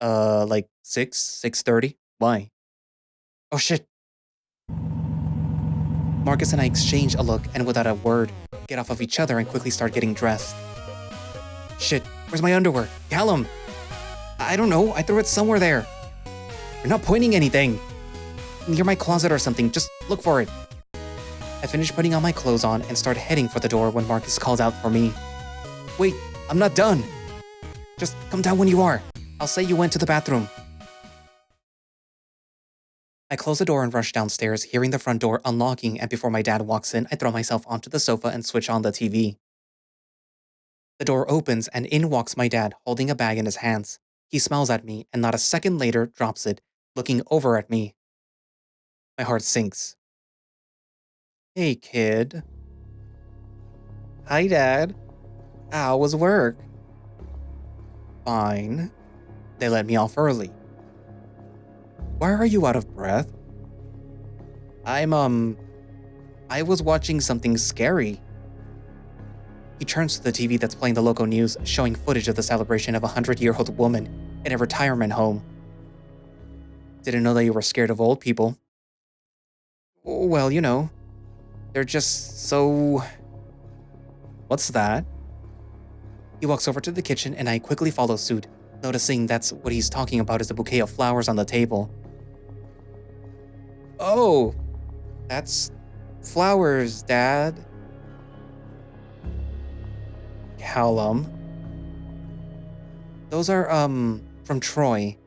Like 6:30? Why? Oh shit. Marcus and I exchange a look and without a word, get off of each other and quickly start getting dressed. Shit, where's my underwear? Callum! I don't know, I threw it somewhere there. You're not pointing anything. Near my closet or something, just look for it. I finish putting on my clothes on and start heading for the door when Marcus calls out for me. Wait, I'm not done. Just come down when you are. I'll say you went to the bathroom. I close the door and rush downstairs, hearing the front door unlocking, and before my dad walks in, I throw myself onto the sofa and switch on the TV. The door opens and in walks my dad, holding a bag in his hands. He smiles at me and not a second later drops it, looking over at me. My heart sinks. Hey, kid. Hi, Dad. How was work? Fine. They let me off early. Why are you out of breath? I was watching something scary. He turns to the TV that's playing the local news, showing footage of the celebration of a 100-year-old woman in a retirement home. Didn't know that you were scared of old people. Well, they're just so... What's that? He walks over to the kitchen and I quickly follow suit, noticing that's what he's talking about is a bouquet of flowers on the table. Oh, that's flowers, Dad. Callum. Those are, from Troy.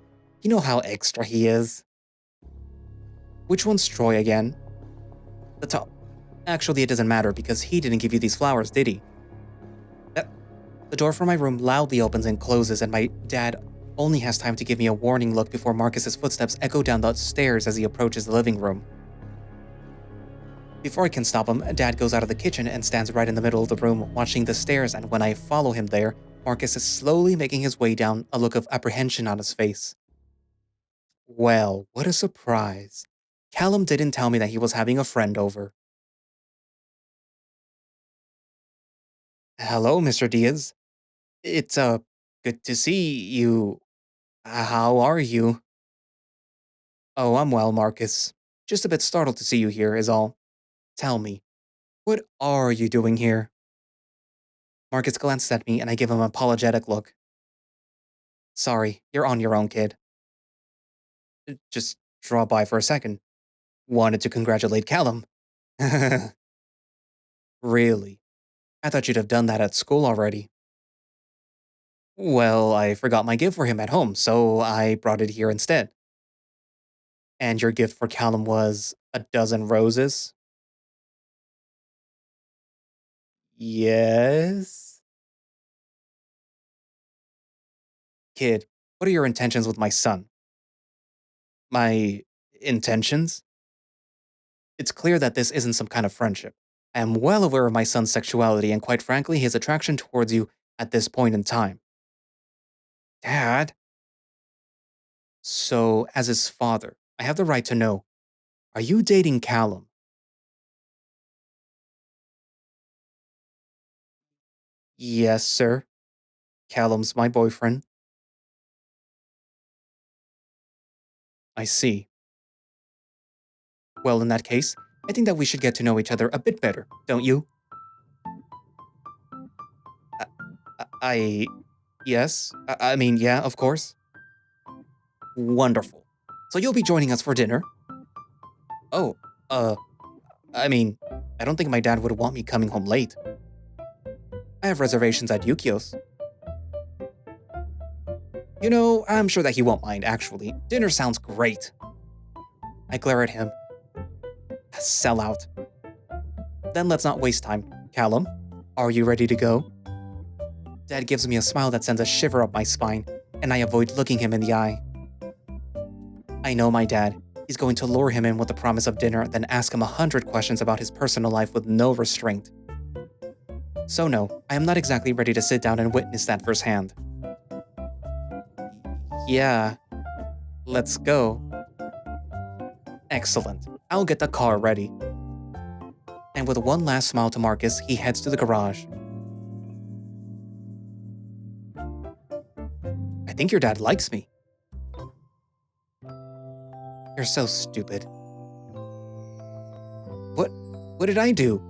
You know how extra he is. Which one's Troy again? The top. Actually, it doesn't matter because he didn't give you these flowers, did he? The door from my room loudly opens and closes, and my dad only has time to give me a warning look before Marcus's footsteps echo down the stairs as he approaches the living room. Before I can stop him, Dad goes out of the kitchen and stands right in the middle of the room, watching the stairs, and when I follow him there, Marcus is slowly making his way down, a look of apprehension on his face. Well, what a surprise. Callum didn't tell me that he was having a friend over. Hello, Mr. Diaz. It's, good to see you. How are you? Oh, I'm well, Marcus. Just a bit startled to see you here, is all. Tell me, what are you doing here? Marcus glances at me and I give him an apologetic look. Sorry, you're on your own, kid. Just drop by for a second. Wanted to congratulate Callum. Really? I thought you'd have done that at school already. Well, I forgot my gift for him at home, so I brought it here instead. And your gift for Callum was a dozen roses? Yes? Kid, what are your intentions with my son? My intentions? It's clear that this isn't some kind of friendship. I am well aware of my son's sexuality and, quite frankly, his attraction towards you at this point in time. Dad? So, as his father, I have the right to know, are you dating Callum? Yes, sir. Callum's my boyfriend. I see. Well, in that case, I think that we should get to know each other a bit better, don't you? I, I yes. I mean, yeah, of course. Wonderful. So you'll be joining us for dinner? Oh, uh, I mean, I don't think my dad would want me coming home late. I have reservations at Yukio's. You know, I'm sure that he won't mind, actually. Dinner sounds great. I glare at him. Sell out. Then let's not waste time. Callum, are you ready to go? Dad gives me a smile that sends a shiver up my spine, and I avoid looking him in the eye. I know my dad. He's going to lure him in with the promise of dinner, then ask him 100 questions about his personal life with no restraint. So no, I am not exactly ready to sit down and witness that firsthand. Yeah, let's go. Excellent. I'll get the car ready. And with one last smile to Marcus, he heads to the garage. I think your dad likes me. You're so stupid. What did I do?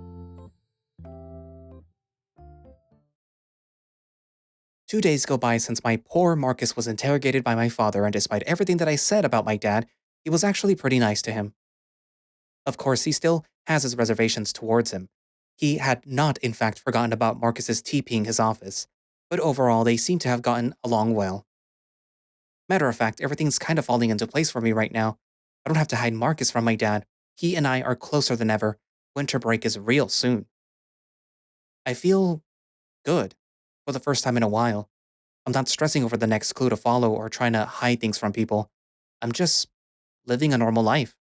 2 days go by since my poor Marcus was interrogated by my father, and despite everything that I said about my dad, he was actually pretty nice to him. Of course, he still has his reservations towards him. He had not, in fact, forgotten about Marcus's TPing his office, but overall, they seem to have gotten along well. Matter of fact, everything's kind of falling into place for me right now. I don't have to hide Marcus from my dad. He and I are closer than ever. Winter break is real soon. I feel good for the first time in a while. I'm not stressing over the next clue to follow or trying to hide things from people. I'm just living a normal life.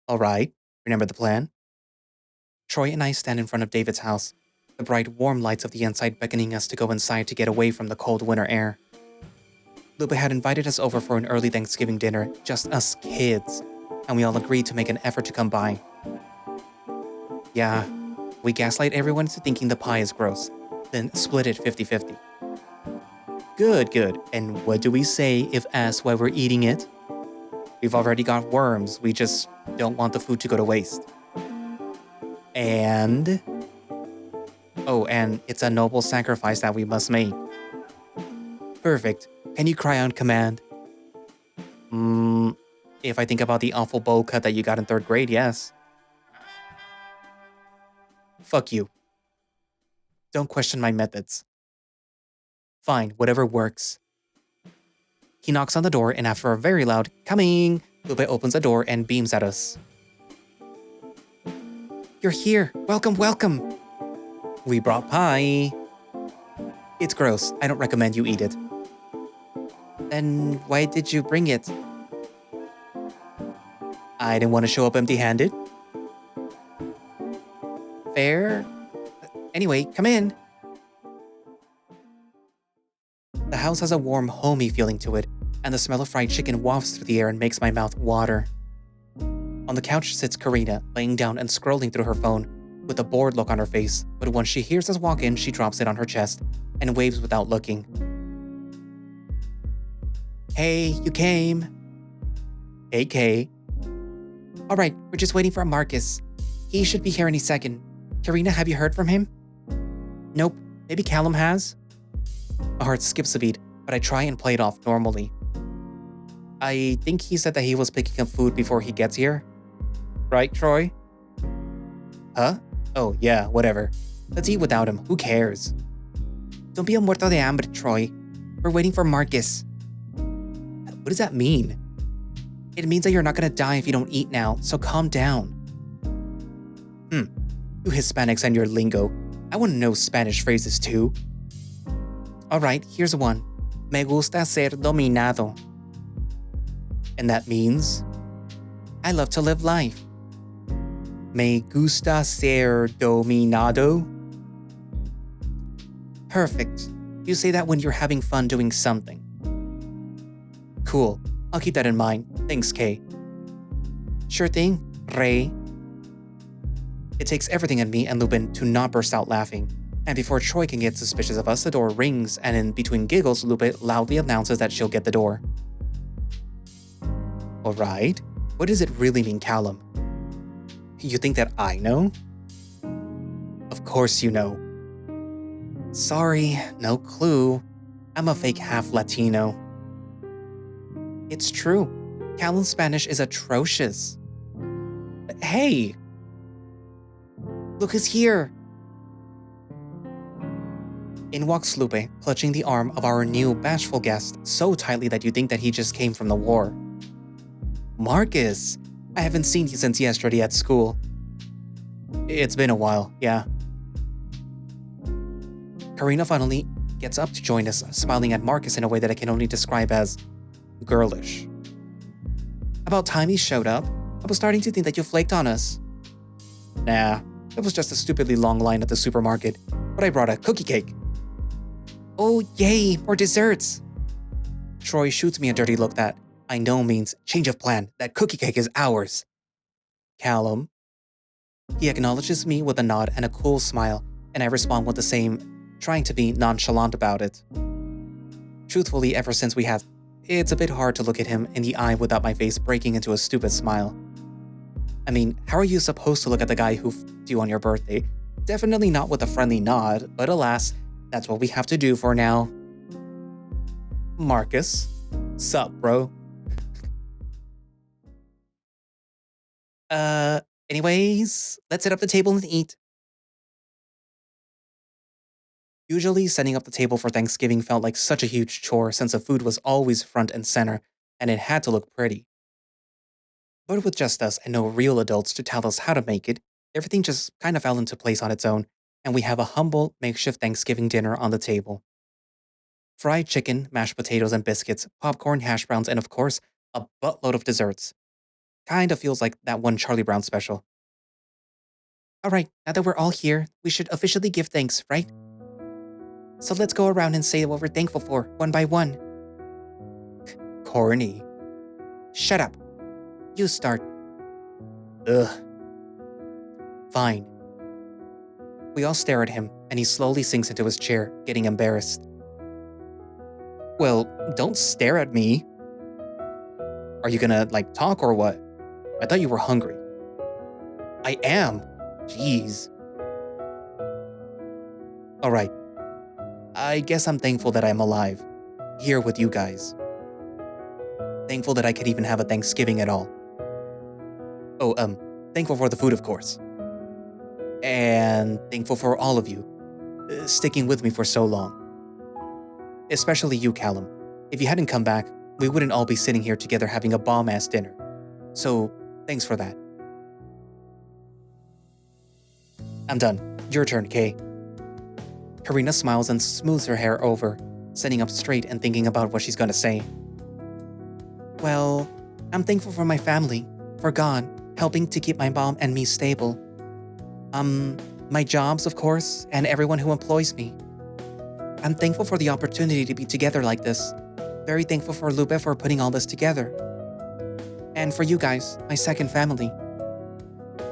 All right, remember the plan? Troy and I stand in front of David's house, the bright, warm lights of the inside beckoning us to go inside to get away from the cold winter air. Lupe had invited us over for an early Thanksgiving dinner, just us kids, and we all agreed to make an effort to come by. Yeah, we gaslight everyone into thinking the pie is gross, then split it 50-50. Good, good. And what do we say if asked why we're eating it? We've already got worms, we just don't want the food to go to waste. And... oh, and it's a noble sacrifice that we must make. Perfect. Can you cry on command? If I think about the awful bowl cut that you got in 3rd grade, yes. Fuck you. Don't question my methods. Fine, whatever works. He knocks on the door, and after a very loud "coming," Lupe opens the door and beams at us. You're here. Welcome, welcome. We brought pie. It's gross. I don't recommend you eat it. Then why did you bring it? I didn't want to show up empty-handed. Fair? Anyway, come in. The house has a warm, homey feeling to it, and the smell of fried chicken wafts through the air and makes my mouth water. On the couch sits Karina, laying down and scrolling through her phone with a bored look on her face, but once she hears us walk in, she drops it on her chest and waves without looking. Hey, you came. Hey, Kay. All right, we're just waiting for Marcus. He should be here any second. Karina, have you heard from him? Nope, maybe Callum has? My heart skips a beat, but I try and play it off normally. I think he said that he was picking up food before he gets here. Right, Troy? Huh? Oh, yeah, whatever. Let's eat without him, who cares? Don't be a muerto de hambre, Troy. We're waiting for Marcus. What does that mean? It means that you're not gonna die if you don't eat now, so calm down. You Hispanics and your lingo. I want to know Spanish phrases too. Alright, here's one. Me gusta ser dominado. And that means, I love to live life. Me gusta ser dominado. Perfect. You say that when you're having fun doing something. Cool. I'll keep that in mind. Thanks, Kay. Sure thing, Ray. It takes everything in me and Lupin to not burst out laughing. And before Troy can get suspicious of us, the door rings, and in between giggles, Lupin loudly announces that she'll get the door. Alright, what does it really mean, Callum? You think that I know? Of course you know. Sorry, no clue. I'm a fake half Latino. It's true. Callum's Spanish is atrocious. Hey! Look who's here! In walks Lupe, clutching the arm of our new bashful guest so tightly that you think that he just came from the war. Marcus! I haven't seen you since yesterday at school. It's been a while, yeah. Karina finally gets up to join us, smiling at Marcus in a way that I can only describe as girlish. About time he showed up, I was starting to think that you flaked on us. Nah, it was just a stupidly long line at the supermarket, but I brought a cookie cake. Oh yay, more desserts! Troy shoots me a dirty look that I know means change of plan, that cookie cake is ours. Callum. He acknowledges me with a nod and a cool smile, and I respond with the same, trying to be nonchalant about it. Truthfully, ever since we had, it's a bit hard to look at him in the eye without my face breaking into a stupid smile. I mean, how are you supposed to look at the guy who f***ed you on your birthday? Definitely not with a friendly nod, but alas, that's what we have to do for now. Marcus. Sup, bro? Anyways, let's set up the table and eat. Usually, setting up the table for Thanksgiving felt like such a huge chore since the food was always front and center, and it had to look pretty. But with just us and no real adults to tell us how to make it, everything just kind of fell into place on its own, and we have a humble, makeshift Thanksgiving dinner on the table. Fried chicken, mashed potatoes and biscuits, popcorn, hash browns, and of course, a buttload of desserts. Kinda feels like that one Charlie Brown special. Alright, now that we're all here, we should officially give thanks, right? So let's go around and say what we're thankful for, one by one. Corny. Shut up. You start. Ugh. Fine. We all stare at him, and he slowly sinks into his chair, getting embarrassed. Well, don't stare at me. Are you gonna, talk or what? I thought you were hungry. I am. Jeez. Alright. I guess I'm thankful that I'm alive. Here with you guys. Thankful that I could even have a Thanksgiving at all. Oh, thankful for the food, of course. And thankful for all of you, sticking with me for so long. Especially you, Callum. If you hadn't come back, we wouldn't all be sitting here together having a bomb-ass dinner. So, thanks for that. I'm done. Your turn, Kay. Karina smiles and smooths her hair over, sitting up straight and thinking about what she's gonna say. Well, I'm thankful for my family, for God, helping to keep my mom and me stable. My jobs, of course, and everyone who employs me. I'm thankful for the opportunity to be together like this. Very thankful for Lupe for putting all this together. And for you guys, my second family.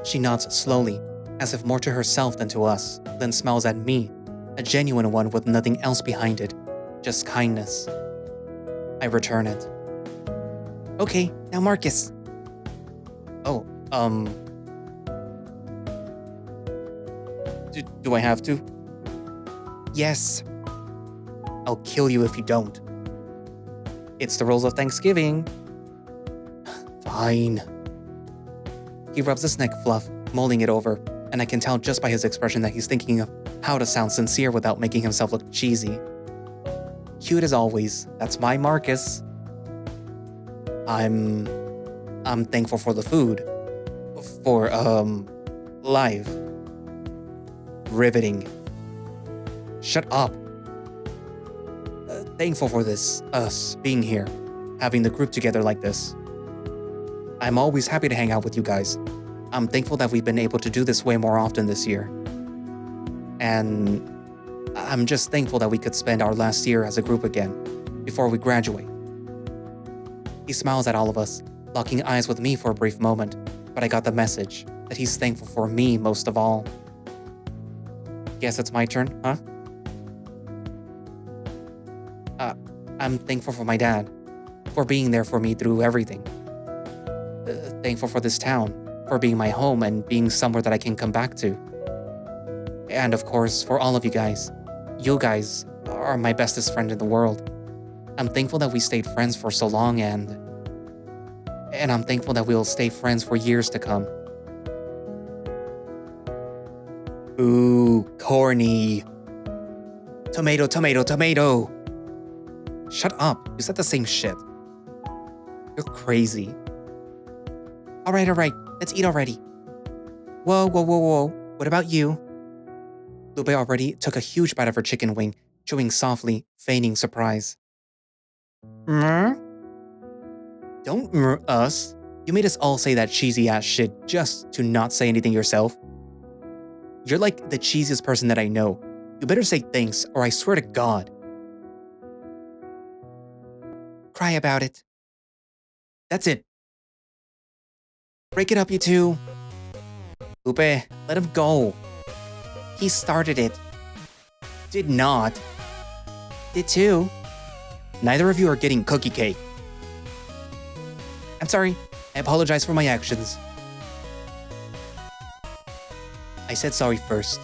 She nods slowly, as if more to herself than to us, then smiles at me, a genuine one with nothing else behind it, just kindness. I return it. Okay, now Marcus. Oh, do I have to? Yes. I'll kill you if you don't. It's the rules of Thanksgiving. Fine. He rubs his neck fluff, mulling it over, and I can tell just by his expression that he's thinking of how to sound sincere without making himself look cheesy. Cute as always. That's my Marcus. I'm thankful for the food. For, life. Riveting. Shut up. Thankful for this, us, being here, having the group together like this. I'm always happy to hang out with you guys. I'm thankful that we've been able to do this way more often this year. And I'm just thankful that we could spend our last year as a group again, before we graduate. He smiles at all of us, locking eyes with me for a brief moment, but I got the message that he's thankful for me most of all. Guess it's my turn, huh? I'm thankful for my dad, for being there for me through everything. Thankful for this town, for being my home and being somewhere that I can come back to. And of course, for all of you guys. You guys are my bestest friend in the world. I'm thankful that we stayed friends for so long and I'm thankful that we'll stay friends for years to come. Ooh, corny. Tomato, tomato, tomato. Shut up, you said the same shit. You're crazy. Alright, let's eat already. Whoa. What about you? Lupe already took a huge bite of her chicken wing, chewing softly, feigning surprise. Don't us. You made us all say that cheesy ass shit just to not say anything yourself. You're like the cheesiest person that I know. You better say thanks or I swear to God. Cry about it. That's it. Break it up, you two. Lupe, let him go. He started it. Did not. Did too. Neither of you are getting cookie cake. I'm sorry. I apologize for my actions. I said sorry first.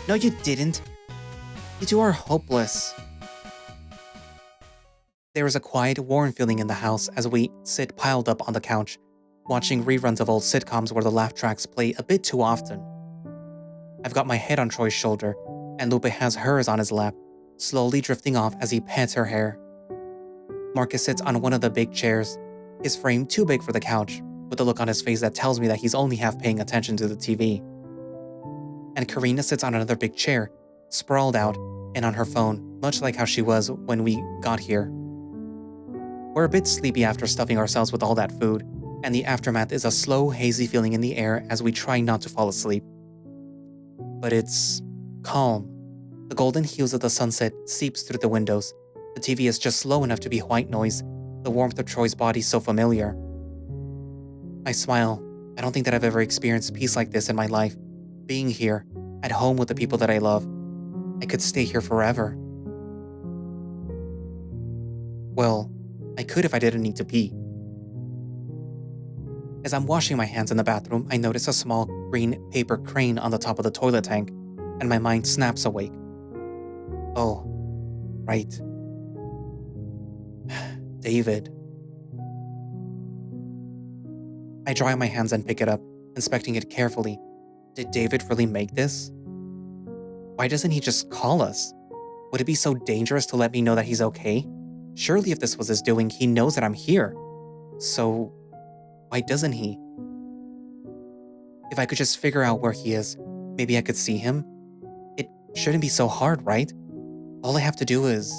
No, you didn't. You two are hopeless. There is a quiet, warm feeling in the house as we sit piled up on the couch, watching reruns of old sitcoms where the laugh tracks play a bit too often. I've got my head on Troy's shoulder, and Lupe has hers on his lap, slowly drifting off as he pets her hair. Marcus sits on one of the big chairs, his frame too big for the couch, with a look on his face that tells me that he's only half paying attention to the TV. And Karina sits on another big chair, sprawled out, and on her phone, much like how she was when we got here. We're a bit sleepy after stuffing ourselves with all that food, and the aftermath is a slow, hazy feeling in the air as we try not to fall asleep. But it's calm. The golden hues of the sunset seeps through the windows. The TV is just low enough to be white noise, the warmth of Troy's body so familiar. I smile. I don't think that I've ever experienced peace like this in my life. Being here, at home with the people that I love. I could stay here forever. Well, I could if I didn't need to pee. As I'm washing my hands in the bathroom, I notice a small green paper crane on the top of the toilet tank, and my mind snaps awake. Oh, right. David. I dry my hands and pick it up, inspecting it carefully. Did David really make this? Why doesn't he just call us? Would it be so dangerous to let me know that he's okay? Surely if this was his doing, he knows that I'm here. So, why doesn't he? If I could just figure out where he is, maybe I could see him. It shouldn't be so hard, right? All I have to do is...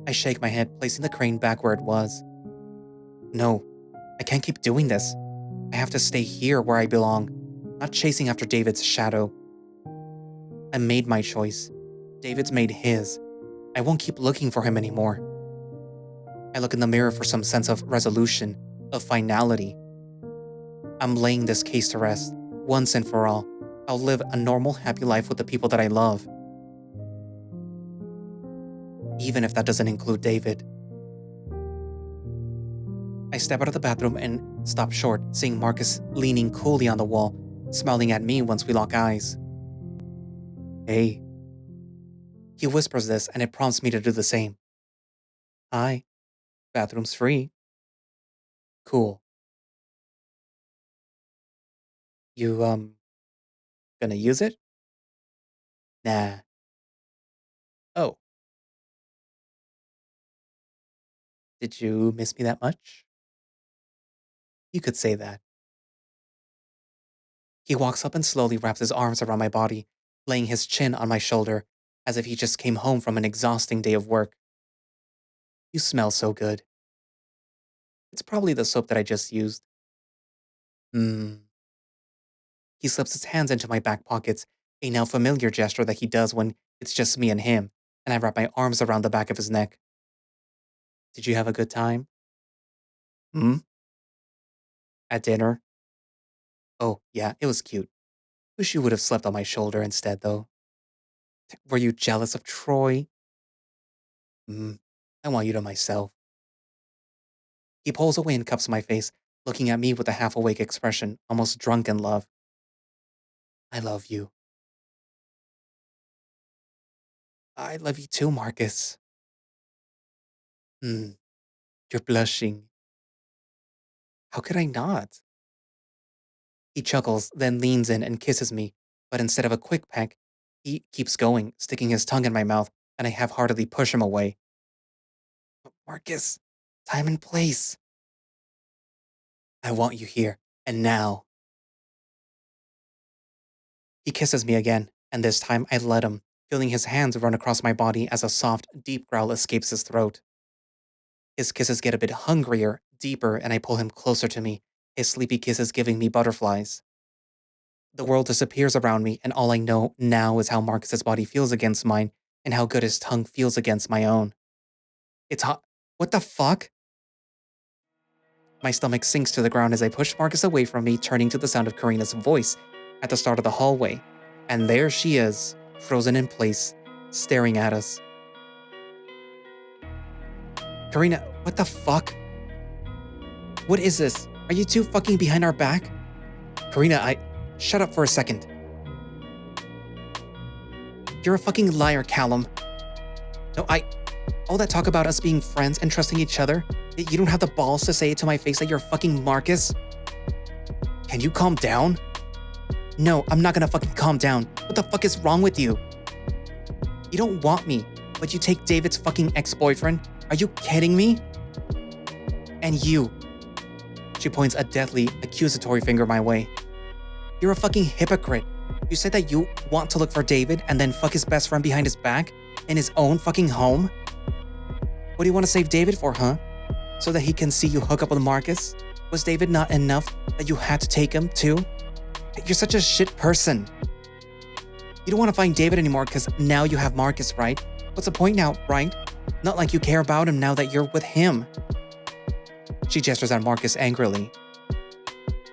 I shake my head, placing the crane back where it was. No, I can't keep doing this. I have to stay here where I belong, not chasing after David's shadow. I made my choice. David's made his. I won't keep looking for him anymore. I look in the mirror for some sense of resolution, of finality, I'm laying this case to rest, once and for all. I'll live a normal, happy life with the people that I love. Even if that doesn't include David. I step out of the bathroom and stop short, seeing Marcus leaning coolly on the wall, smiling at me once we lock eyes. Hey. He whispers this, and it prompts me to do the same. Hi. Bathroom's free. Cool. You, gonna use it? Nah. Oh, did you miss me that much? You could say that. He walks up and slowly wraps his arms around my body, laying his chin on my shoulder, as if he just came home from an exhausting day of work. You smell so good. It's probably the soap that I just used. Hmm. He slips his hands into my back pockets, a now familiar gesture that he does when it's just me and him, and I wrap my arms around the back of his neck. Did you have a good time? Hmm? At dinner? Oh, yeah, it was cute. Wish you would have slept on my shoulder instead, though. Were you jealous of Troy? Hmm. I want you to myself. He pulls away and cups my face, looking at me with a half awake expression, almost drunk in love. I love you. I love you too, Marcus. Hmm. You're blushing. How could I not? He chuckles, then leans in and kisses me, but instead of a quick peck, he keeps going, sticking his tongue in my mouth, and I half heartedly push him away. Marcus, time and place. I want you here, and now. He kisses me again, and this time I let him, feeling his hands run across my body as a soft, deep growl escapes his throat. His kisses get a bit hungrier, deeper, and I pull him closer to me, his sleepy kisses giving me butterflies. The world disappears around me, and all I know now is how Marcus's body feels against mine, and how good his tongue feels against my own. It's hot. What the fuck? My stomach sinks to the ground as I push Marcus away from me, turning to the sound of Karina's voice at the start of the hallway. And there she is, frozen in place, staring at us. Karina, what the fuck? What is this? Are you two fucking behind our back? Karina, shut up for a second. You're a fucking liar, Callum. No, all that talk about us being friends and trusting each other, you don't have the balls to say it to my face that you're fucking Marcus? Can you calm down? No, I'm not gonna fucking calm down. What the fuck is wrong with you? You don't want me, but you take David's fucking ex-boyfriend? Are you kidding me? And you. She points a deathly, accusatory finger my way. You're a fucking hypocrite. You said that you want to look for David and then fuck his best friend behind his back? In his own fucking home? What do you want to save David for, huh? So that he can see you hook up with Marcus? Was David not enough that you had to take him, too? You're such a shit person. You don't want to find David anymore because now you have Marcus, right? What's the point now, right? Not like you care about him now that you're with him. She gestures at Marcus angrily.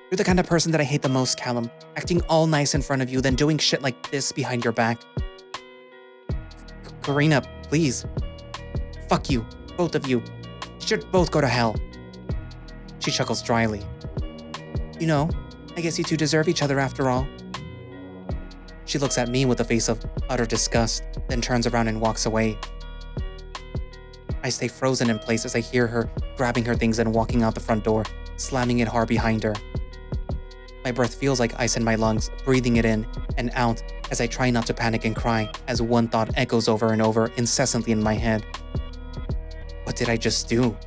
You're the kind of person that I hate the most, Callum. Acting all nice in front of you, then doing shit like this behind your back. Karina, please. Fuck you, both of you. You should both go to hell. She chuckles dryly. You know, I guess you two deserve each other after all. She looks at me with a face of utter disgust, then turns around and walks away. I stay frozen in place as I hear her grabbing her things and walking out the front door, slamming it hard behind her. My breath feels like ice in my lungs, breathing it in and out as I try not to panic and cry as one thought echoes over and over incessantly in my head. What did I just do?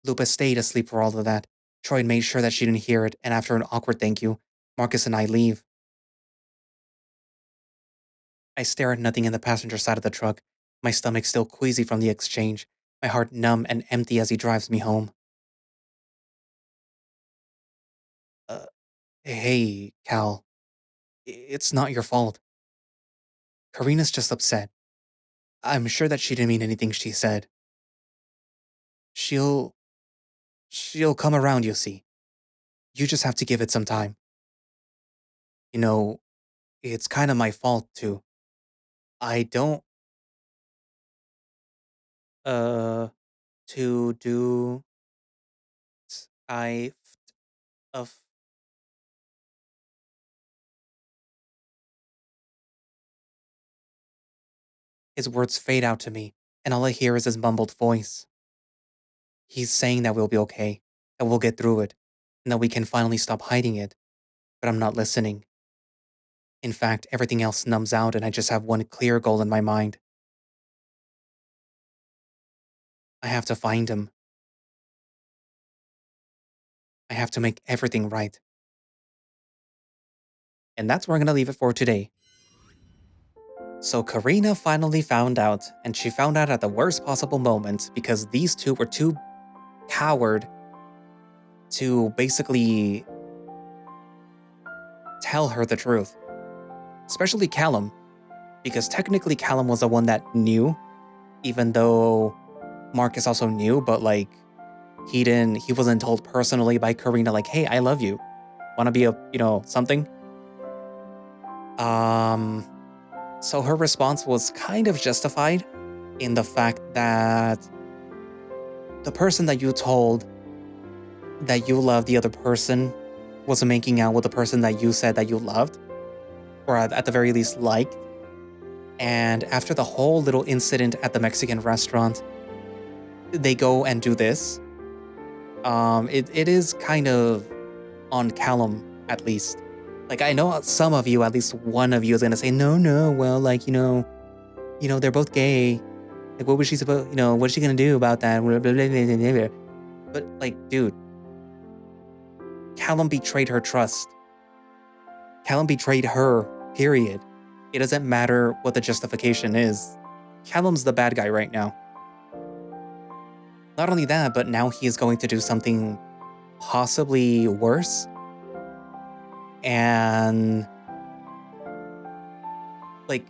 Lupa stayed asleep for all of that. Troy made sure that she didn't hear it, and after an awkward thank you, Marcus and I leave. I stare at nothing in the passenger side of the truck, my stomach still queasy from the exchange, my heart numb and empty as he drives me home. Uh, hey, Cal. It's not your fault. Karina's just upset. I'm sure that she didn't mean anything she said. She'll She'll come around, you see. You just have to give it some time. You know, it's kind of my fault, too. I don't, uh, to do, I, of, his words fade out to me, and all I hear is his mumbled voice. He's saying that we'll be okay, that we'll get through it, and that we can finally stop hiding it, but I'm not listening. In fact, everything else numbs out and I just have one clear goal in my mind. I have to find him. I have to make everything right. And that's where I'm gonna leave it for today. So Karina finally found out, and she found out at the worst possible moment because these two were too coward to basically tell her the truth. Especially Callum, because technically Callum was the one that knew, even though Marcus also knew, but like he wasn't told personally by Karina, like, hey, I love you. Wanna be a, something? Um, so her response was kind of justified in the fact that the person that you told that you loved the other person was making out with the person that you said that you loved, or at the very least liked. And after the whole little incident at the Mexican restaurant, they go and do this. It is kind of on Callum, at least. Like, I know some of you, at least one of you, is gonna say, no, well, like, they're both gay. Like, what was she supposed, what's she gonna do about that? Blah, blah, blah, blah, blah, blah. But, like, dude, Callum betrayed her trust. Callum betrayed her, period. It doesn't matter what the justification is. Callum's the bad guy right now. Not only that, but now he is going to do something possibly worse. And, like,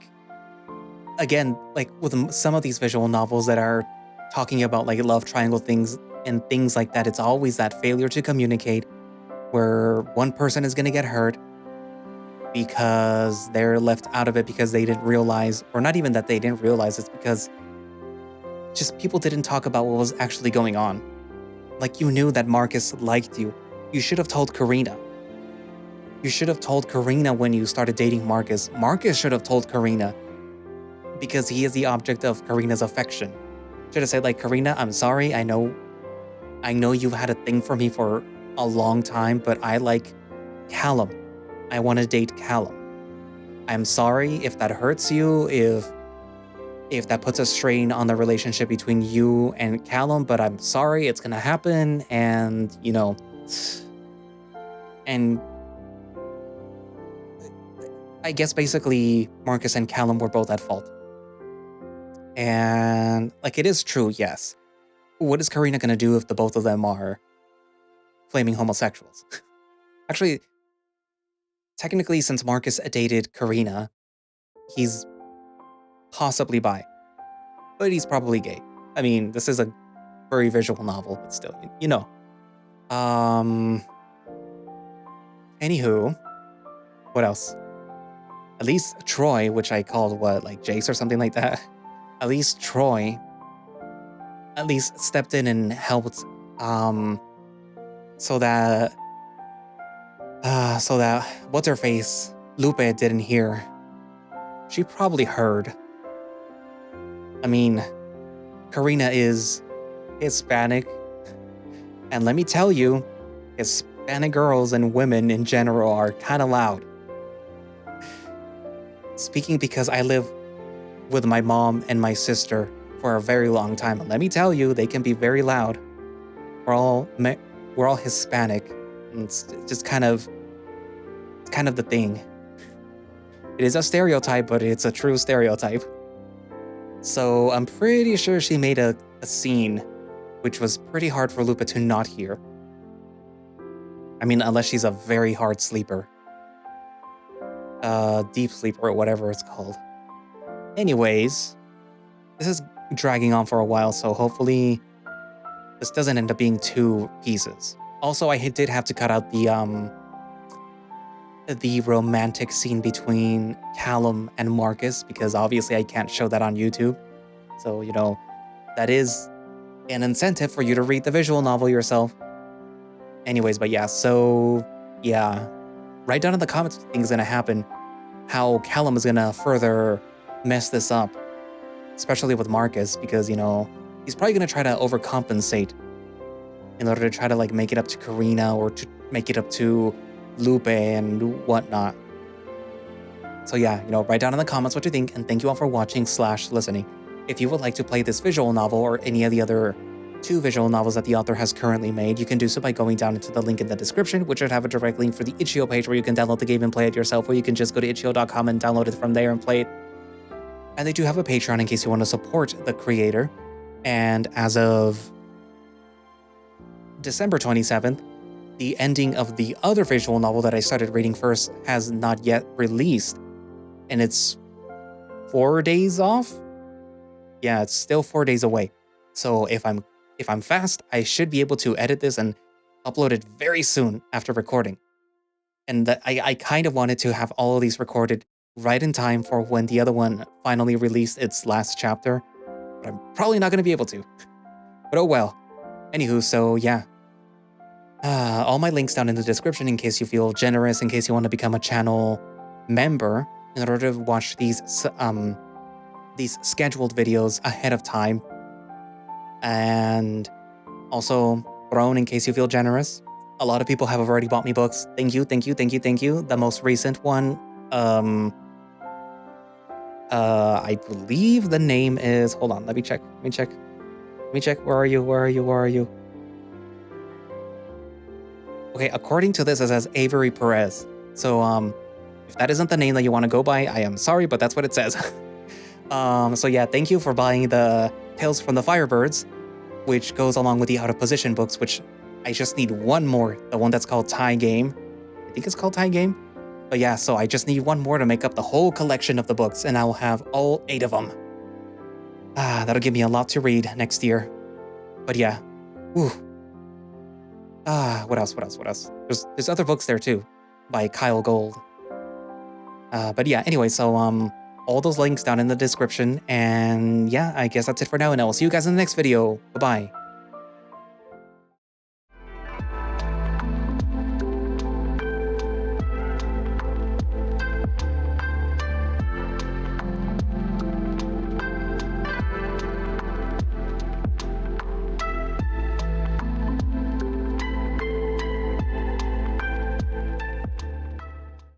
again, like with some of these visual novels that are talking about like love triangle things and things like that, it's always that failure to communicate where one person is going to get hurt because they're left out of it because they didn't realize, or not even that they didn't realize, it's because just people didn't talk about what was actually going on. Like, you knew that Marcus liked you. You should have told Karina. You should have told Karina when you started dating Marcus. Marcus should have told Karina because he is the object of Karina's affection. Should have said, like, Karina, I'm sorry. I know you've had a thing for me for a long time, but I like Callum. I want to date Callum. I'm sorry if that hurts you, if that puts a strain on the relationship between you and Callum, but I'm sorry, it's gonna happen, and and I guess basically Marcus and Callum were both at fault. And like, it is true, yes. What is Karina gonna do if the both of them are flaming homosexuals? Actually, technically, since Marcus dated Karina, he's possibly bi, but he's probably gay. I mean, this is a very visual novel, but still, you know. Anywho, what else? At least Troy, which I called like Jace or something like that. At least Troy, at least stepped in and helped, so that what's her face, Lupe didn't hear. She probably heard. I mean, Karina is Hispanic, and let me tell you, Hispanic girls and women in general are kind of loud. Speaking because I live with my mom and my sister for a very long time, and let me tell you, they can be very loud. We're all Hispanic, and it's just kind of the thing. It is a stereotype, but it's a true stereotype. So I'm pretty sure she made a scene which was pretty hard for Lupa to not hear. I mean, unless she's a very hard sleeper. Deep sleeper or whatever it's called. Anyways, this is dragging on for a while, so hopefully this doesn't end up being 2 pieces. Also, I did have to cut out the romantic scene between Callum and Marcus because obviously I can't show that on YouTube. So, you know, that is an incentive for you to read the visual novel yourself. Anyways, but yeah, so yeah. Write down in the comments what you think is gonna happen, how Callum is gonna further mess this up, especially with Marcus, because, you know, he's probably gonna try to overcompensate in order to try to like make it up to Karina or to make it up to Lupe and whatnot. So yeah, you know, write down in the comments what you think, and thank you all for watching / listening. If you would like to play this visual novel or any of the other 2 visual novels that the author has currently made, you can do so by going down into the link in the description, which should have a direct link for the itch.io page where you can download the game and play it yourself, or you can just go to itch.io.com and download it from there and play it. And they do have a Patreon in case you want to support the creator. And as of December 27th, the ending of the other visual novel that I started reading first has not yet released. And it's 4 days off? Yeah, it's still 4 days away. So if I'm fast, I should be able to edit this and upload it very soon after recording. And I kind of wanted to have all of these recorded right in time for when the other one finally released its last chapter. But I'm probably not going to be able to. But oh well. Anywho, so yeah. All my links down in the description in case you feel generous, in case you want to become a channel member in order to watch these scheduled videos ahead of time. And also, Ron, in case you feel generous. A lot of people have already bought me books. Thank you, thank you, thank you, thank you. The most recent one, I believe the name is, hold on, let me check. Where are you? Okay, according to this, it says Avery Perez. So, if that isn't the name that you want to go by, I am sorry, but that's what it says. So yeah, thank you for buying the Tales from the Firebirds, which goes along with the Out of Position books, which I just need one more, the one that's called Tie Game. I think it's called Tie Game. But yeah, so I just need one more to make up the whole collection of the books, and I will have all 8 of them. That'll give me a lot to read next year. But yeah, whew. What else? There's other books there too, by Kyle Gold. But yeah, anyway, so all those links down in the description, and yeah, I guess that's it for now, and I will see you guys in the next video. Bye-bye.